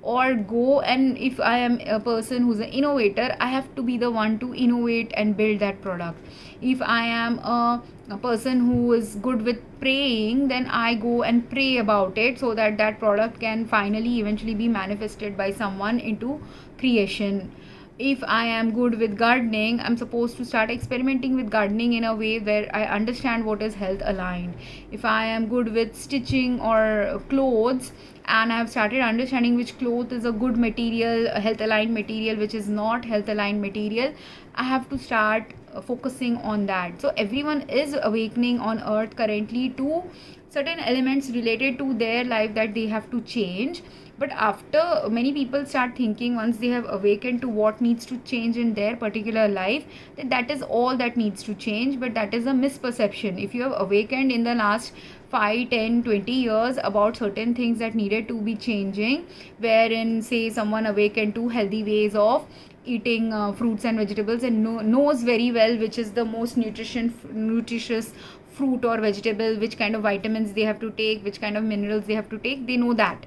Or go, and if I am a person who's an innovator, I have to be the one to innovate and build that product. If I am a person who is good with praying, then I go and pray about it so that that product can finally eventually be manifested by someone into creation. If I am good with gardening, I'm supposed to start experimenting with gardening in a way where I understand what is health aligned. If I am good with stitching or clothes, and I have started understanding which cloth is a good material, a health aligned material, which is not health aligned material, I have to start focusing on that. So everyone is awakening on earth currently to certain elements related to their life that they have to change. But after many people start thinking, once they have awakened to what needs to change in their particular life, that is all that needs to change. But that is a misperception. If you have awakened in the last 5, 10, 20 years about certain things that needed to be changing, wherein say someone awakened to healthy ways of eating fruits and vegetables, and knows very well which is the most nutritious fruit or vegetable, which kind of vitamins they have to take, which kind of minerals they have to take, they know that.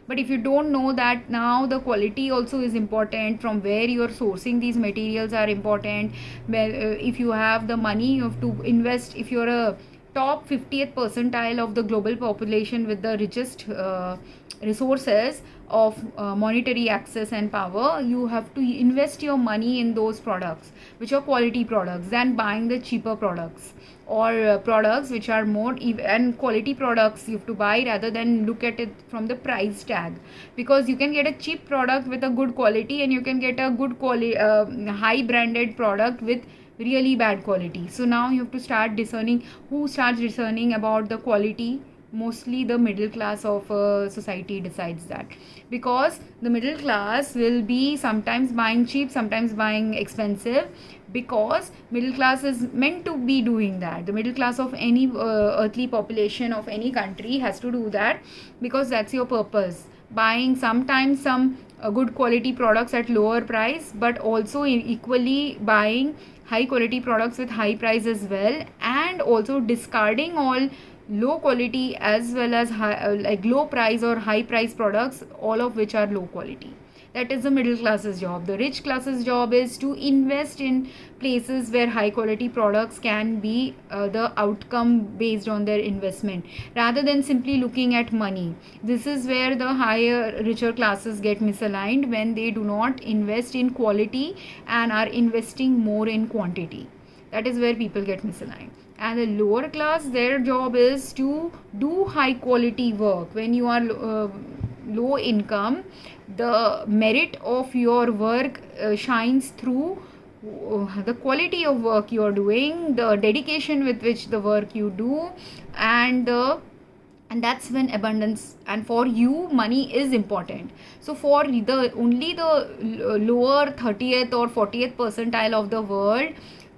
But if you don't know that, now the quality also is important, from where you are sourcing these materials are important. If you have the money, you have to invest. If you're a top 50th percentile of the global population with the richest resources, monetary access and power, you have to invest your money in those products which are quality products than buying the cheaper products, or products which are more and quality products you have to buy rather than look at it from the price tag, because you can get a cheap product with a good quality and you can get a good quality high branded product with really bad quality. So now you have to start discerning. Who starts discerning about the quality? Mostly the middle class of society decides that, because the middle class will be sometimes buying cheap, sometimes buying expensive, because middle class is meant to be doing that. The middle class of any earthly population of any country has to do that, because that's your purpose. Buying sometimes some good quality products at lower price, but also equally buying high quality products with high price as well, and also discarding all low quality as well as high, like low price or high price products, all of which are low quality. That is the middle class's job. The rich class's job is to invest in places where high quality products can be the outcome based on their investment, rather than simply looking at money. This is where the higher, richer classes get misaligned, when they do not invest in quality and are investing more in quantity. That is where people get misaligned. And the lower class, their job is to do high quality work. When you are low income, the merit of your work shines through the quality of work you are doing, the dedication with which the work you do, and that's when abundance, and for you money is important. So for the only the lower 30th or 40th percentile of the world,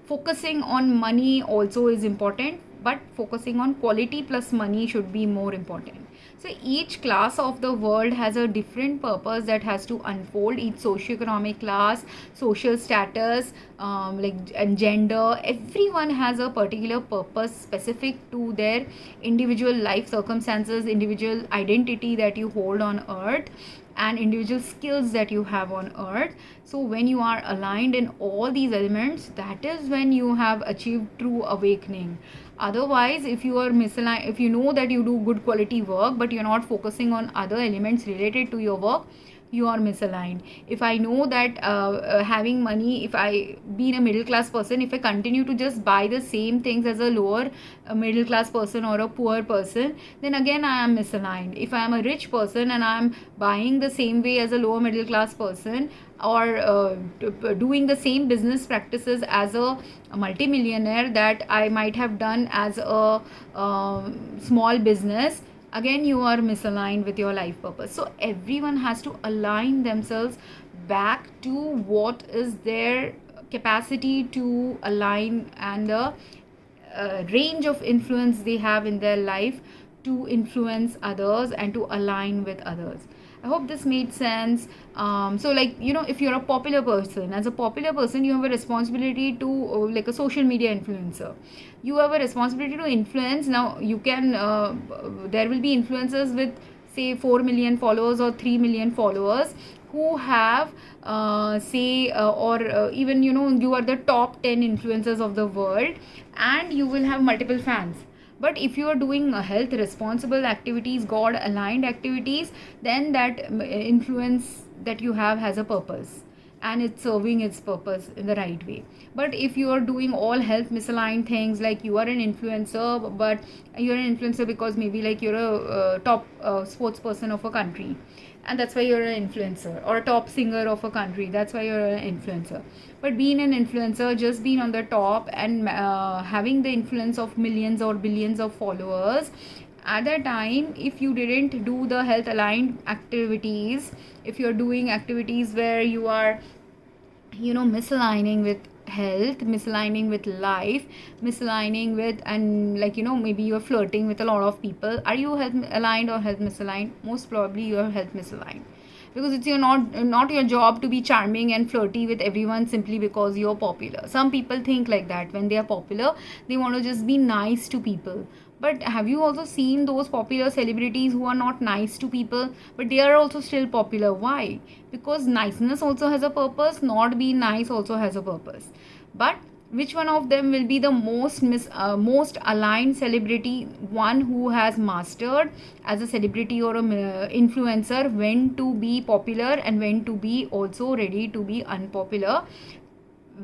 focusing on money also is important, but focusing on quality plus money should be more important. So each class of the world has a different purpose that has to unfold. Each socioeconomic class, social status, and gender, everyone has a particular purpose specific to their individual life circumstances, individual identity that you hold on earth, and individual skills that you have on earth. So when you are aligned in all these elements, that is when you have achieved true awakening. Otherwise, if you are misaligned, if you know that you do good quality work but you're not focusing on other elements related to your work, you are misaligned. If I know that having money, if I being a middle class person, if I continue to just buy the same things as a lower middle class person or a poor person, then again I am misaligned. If I am a rich person and I am buying the same way as a lower middle class person, or doing the same business practices as a multimillionaire that I might have done as a small business, again you are misaligned with your life purpose. So everyone has to align themselves back to what is their capacity to align, and the range of influence they have in their life to influence others and to align with others. I hope this made sense. So if you're a popular person, as a popular person, you have a responsibility to like a social media influencer, you have a responsibility to influence. Now you can there will be influencers with say 4 million followers or 3 million followers who have even you are the top 10 influencers of the world, and you will have multiple fans. But if you are doing health responsible activities, God aligned activities, then that influence that you have has a purpose, and it's serving its purpose in the right way. But if you are doing all health misaligned things, like you are an influencer, but you're an influencer because maybe like you're a top sports person of a country, and that's why you're an influencer, or a top singer of a country, that's why you're an influencer. But being an influencer, just being on the top and having the influence of millions or billions of followers, at that time, if you didn't do the health aligned activities, if you're doing activities where you are misaligning with health, misaligning with life, misaligning with, and maybe you're flirting with a lot of people, are you health aligned or health misaligned? Most probably you're health misaligned, because it's not your job to be charming and flirty with everyone simply because you're popular. Some people think like that. When they are popular, they want to just be nice to people. But have you also seen those popular celebrities who are not nice to people, but they are also still popular? Why? Because niceness also has a purpose, not being nice also has a purpose. But which one of them will be the most aligned celebrity, one who has mastered as a celebrity or a influencer when to be popular and when to be also ready to be unpopular,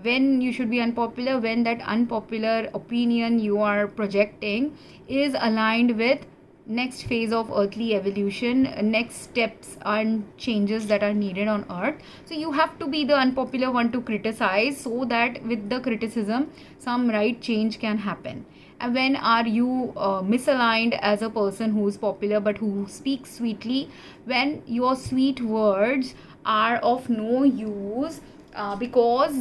when you should be unpopular, when that unpopular opinion you are projecting is aligned with next phase of earthly evolution, next steps and changes that are needed on earth. So you have to be the unpopular one to criticize, so that with the criticism some right change can happen. And when are you misaligned as a person who is popular but who speaks sweetly, when your sweet words are of no use, because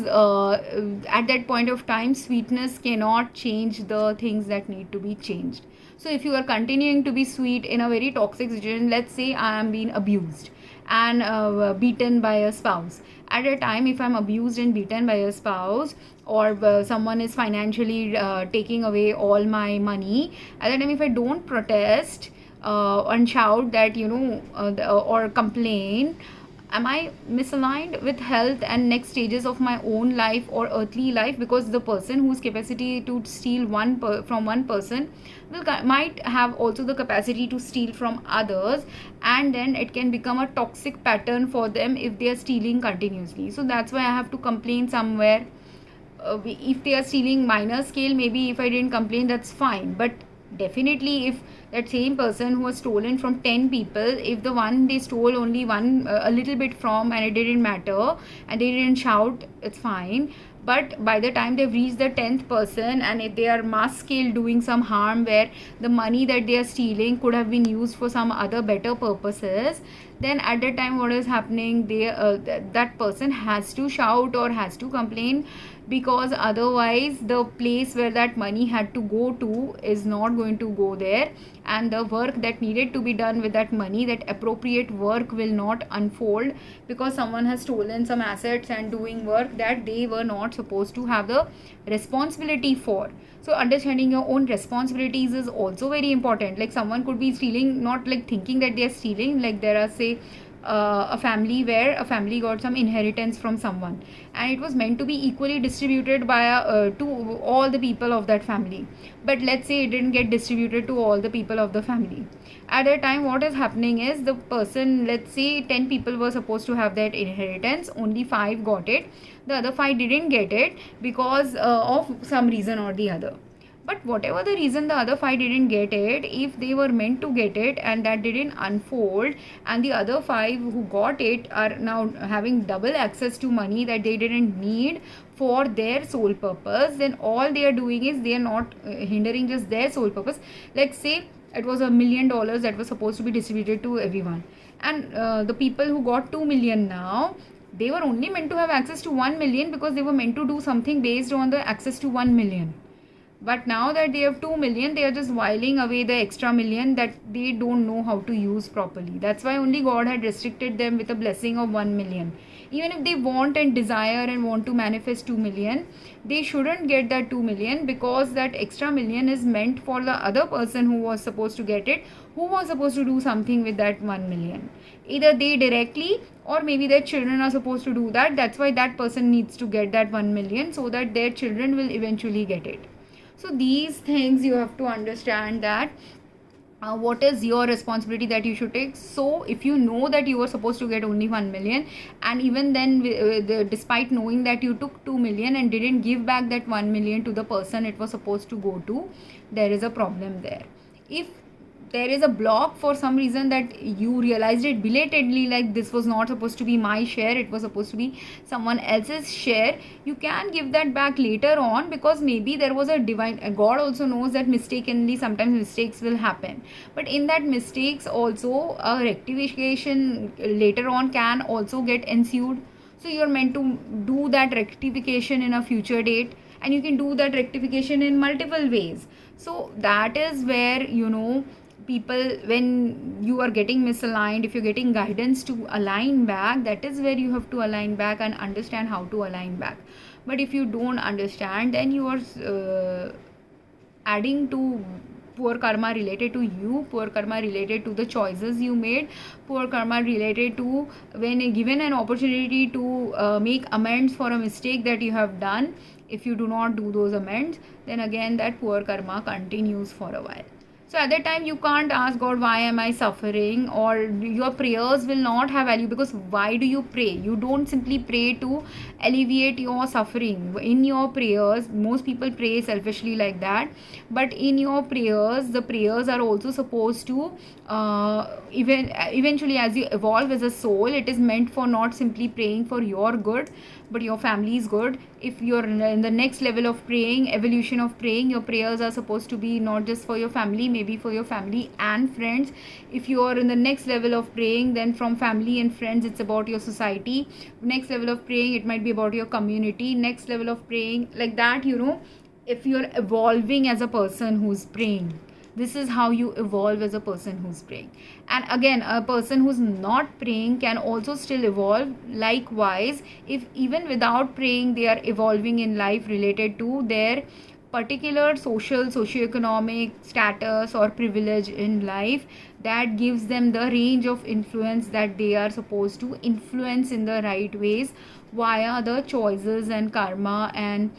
at that point of time sweetness cannot change the things that need to be changed. So if you are continuing to be sweet in a very toxic situation, let's say I am being abused and beaten by a spouse. At a time, if I'm abused and beaten by a spouse, or someone is financially taking away all my money, at that time if I don't protest and shout that, or complain, am I misaligned with health and next stages of my own life or earthly life? Because the person whose capacity to steal from one person might have also the capacity to steal from others, and then it can become a toxic pattern for them if they are stealing continuously. So that's why I have to complain somewhere. If they are stealing minor scale, maybe if I didn't complain, that's fine. But definitely if that same person who has stolen from 10 people, if the one they stole only one a little bit from and it didn't matter and they didn't shout, it's fine. But by the time they've reached the 10th person, and if they are mass scale doing some harm where the money that they are stealing could have been used for some other better purposes, then at that time what is happening, that person has to shout or has to complain, because otherwise the place where that money had to go to is not going to go there, and the work that needed to be done with that money, that appropriate work, will not unfold, because someone has stolen some assets and doing work that they were not supposed to have the responsibility for. So understanding your own responsibilities is also very important. Like someone could be stealing, not like thinking that they are stealing. Like there are, say, a family where a family got some inheritance from someone, and it was meant to be equally distributed by to all the people of that family, but let's say it didn't get distributed to all the people of the family. At that time what is happening is, the person, let's say 10 people were supposed to have that inheritance, only 5 got it, the other 5 didn't get it because of some reason or the other. But whatever the reason, the other 5 didn't get it, if they were meant to get it and that didn't unfold, and the other 5 who got it are now having double access to money that they didn't need for their sole purpose, then all they are doing is they are not hindering just their sole purpose. Let's say it was $1 million that was supposed to be distributed to everyone, and the people who got 2 million now, they were only meant to have access to 1 million because they were meant to do something based on the access to 1 million. But now that they have 2 million, they are just whiling away the extra million that they don't know how to use properly. That's why only God had restricted them with a blessing of 1 million. Even if they want and desire and want to manifest 2 million, they shouldn't get that 2 million, because that extra million is meant for the other person who was supposed to get it, who was supposed to do something with that 1 million. Either they directly or maybe their children are supposed to do that. That's why that person needs to get that 1 million, so that their children will eventually get it. So these things you have to understand, that what is your responsibility that you should take. So if you know that you were supposed to get only 1 million, and even then despite knowing that you took 2 million and didn't give back that 1 million to the person it was supposed to go to, there is a problem there. If there is a block for some reason that you realized it belatedly, like this was not supposed to be my share, it was supposed to be someone else's share, you can give that back later on, because maybe there was a divine, God also knows that mistakenly sometimes mistakes will happen, but in that mistakes also a rectification later on can also get ensued. So you are meant to do that rectification in a future date, and you can do that rectification in multiple ways. So that is where, people, when you are getting misaligned, if you're getting guidance to align back, that is where you have to align back and understand how to align back. But if you don't understand, then you are adding to poor karma related to you, poor karma related to the choices you made, poor karma related to when given an opportunity to make amends for a mistake that you have done. if you do not do those amends, then again that poor karma continues for a while. So at that time you can't ask God, why am I suffering? Or your prayers will not have value, because why do you pray? You don't simply pray to alleviate your suffering. In your prayers, most people pray selfishly like that, but in your prayers, the prayers are also supposed to eventually, as you evolve as a soul, it is meant for not simply praying for your good but your family's good. If you're in the next level of praying, evolution of praying, your prayers are supposed to be not just for your family, maybe for your family and friends. If you are in the next level of praying, then from family and friends, it's about your society. Next level of praying, it might be about your community. Next level of praying, like that, if you're evolving as a person who's praying, this is how you evolve as a person who's praying. And again, a person who's not praying can also still evolve. Likewise, if even without praying they are evolving in life related to their particular socioeconomic status or privilege in life, that gives them the range of influence that they are supposed to influence in the right ways via the choices and karma and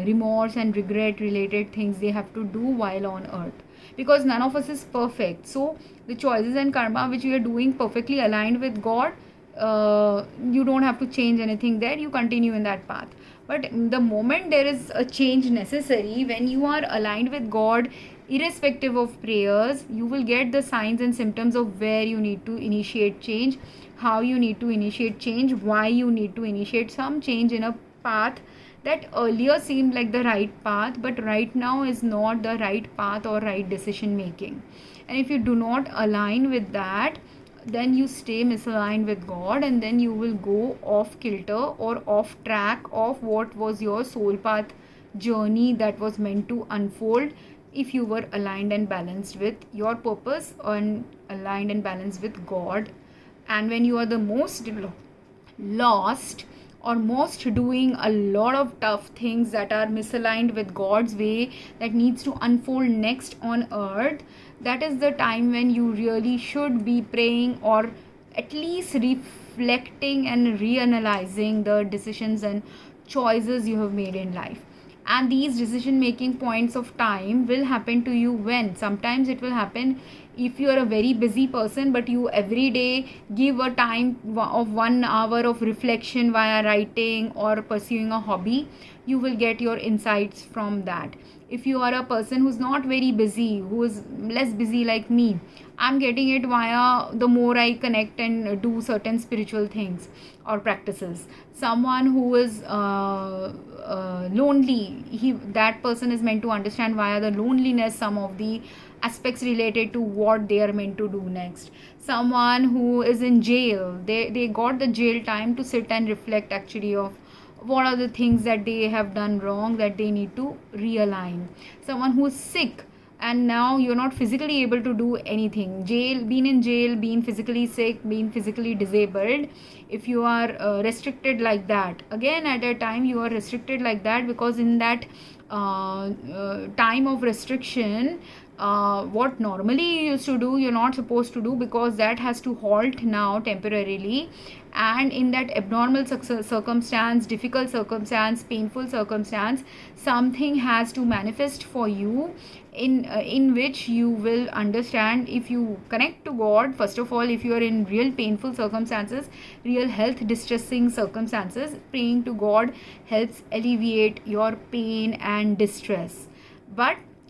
remorse and regret related things they have to do while on earth, because none of us is perfect. So the choices and karma which you are doing perfectly aligned with God, you don't have to change anything there, you continue in that path. But the moment there is a change necessary, when you are aligned with God, irrespective of prayers, you will get the signs and symptoms of where you need to initiate change, how you need to initiate change, why you need to initiate some change in a path that earlier seemed like the right path but right now is not the right path or right decision making. And if you do not align with that, then you stay misaligned with God, and then you will go off kilter or off track of what was your soul path journey that was meant to unfold if you were aligned and balanced with your purpose and aligned and balanced with God. And when you are the most lost or most doing a lot of tough things that are misaligned with God's way that needs to unfold next on earth, that is the time when you really should be praying, or at least reflecting and reanalyzing the decisions and choices you have made in life. And these decision making points of time will happen to you when sometimes it will happen if you are a very busy person, but you every day give a time of 1 hour of reflection via writing or pursuing a hobby, you will get your insights from that. If you are a person who's not very busy, who is less busy like me, I'm getting it via the more I connect and do certain spiritual things or practices. Someone who is lonely, that person is meant to understand via the loneliness some of the aspects related to what they are meant to do next. Someone who is in jail, they got the jail time to sit and reflect actually of what are the things that they have done wrong that they need to realign. Someone who is sick and now you're not physically able to do anything, being in jail, being physically sick, being physically disabled, if you are restricted like that, again at a time you are restricted like that because in that time of restriction, what normally you used to do, you're not supposed to do, because that has to halt now temporarily. And in that abnormal circumstance, difficult circumstance, painful circumstance, something has to manifest for you in which you will understand. If you connect to God, first of all, if you are in real painful circumstances, real health distressing circumstances, praying to God helps alleviate your pain and distress.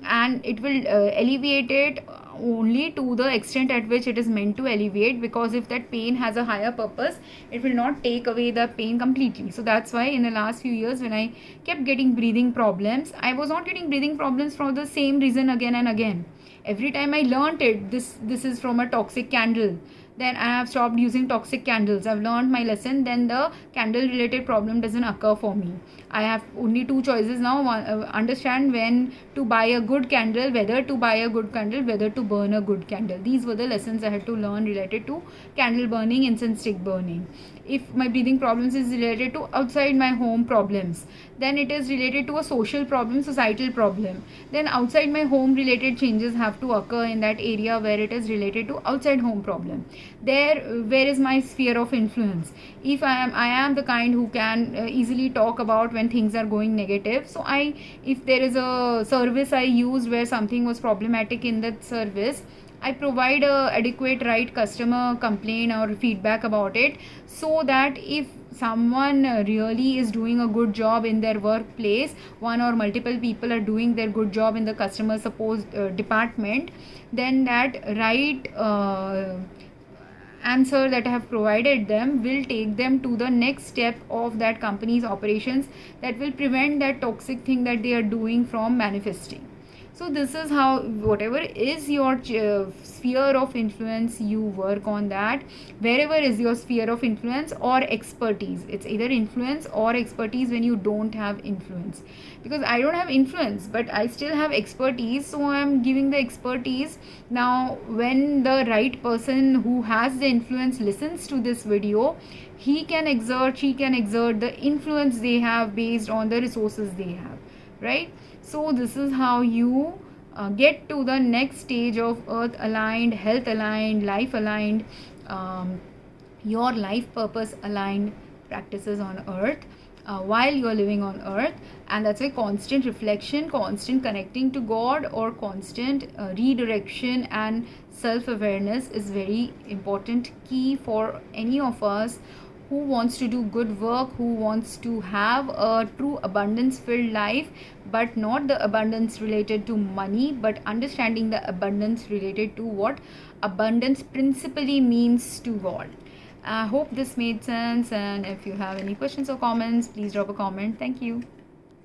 And it will alleviate it only to the extent at which it is meant to alleviate, because if that pain has a higher purpose, it will not take away the pain completely. So that's why in the last few years when I kept getting breathing problems, I was not getting breathing problems for the same reason again and again. Every time I learnt it, this is from a toxic candle, then I have stopped using toxic candles. I've learned my lesson, then the candle related problem doesn't occur for me. I have only two choices now. Understand when to buy a good candle, whether to buy a good candle, whether to burn a good candle. These were the lessons I had to learn related to candle burning, incense stick burning. if my breathing problems is related to outside my home problems, then it is related to a social problem, societal problem, then outside my home related changes have to occur in that area where it is related to outside home problem. There, where is my sphere of influence? If I am the kind who can easily talk about when things are going negative, so if there is a service I used where something was problematic in that service, I provide a adequate right customer complaint or feedback about it, so that if someone really is doing a good job in their workplace, one or multiple people are doing their good job in the customer support department, then that right answer that I have provided them will take them to the next step of that company's operations, that will prevent that toxic thing that they are doing from manifesting. So this is how, whatever is your sphere of influence, you work on that. Wherever is your sphere of influence or expertise, it's either influence or expertise when you don't have influence. Because I don't have influence, but I still have expertise, so I'm giving the expertise. Now when the right person who has the influence listens to this video, she can exert the influence they have based on the resources they have, right? So this is how you get to the next stage of earth aligned, health aligned, life aligned, your life purpose aligned practices on earth while you're living on earth. And that's a constant reflection, constant connecting to God, or constant redirection and self-awareness is very important key for any of us who wants to do good work, who wants to have a true abundance filled life, but not the abundance related to money, but understanding the abundance related to what abundance principally means to God. I hope this made sense, and if you have any questions or comments, please drop a comment. Thank you.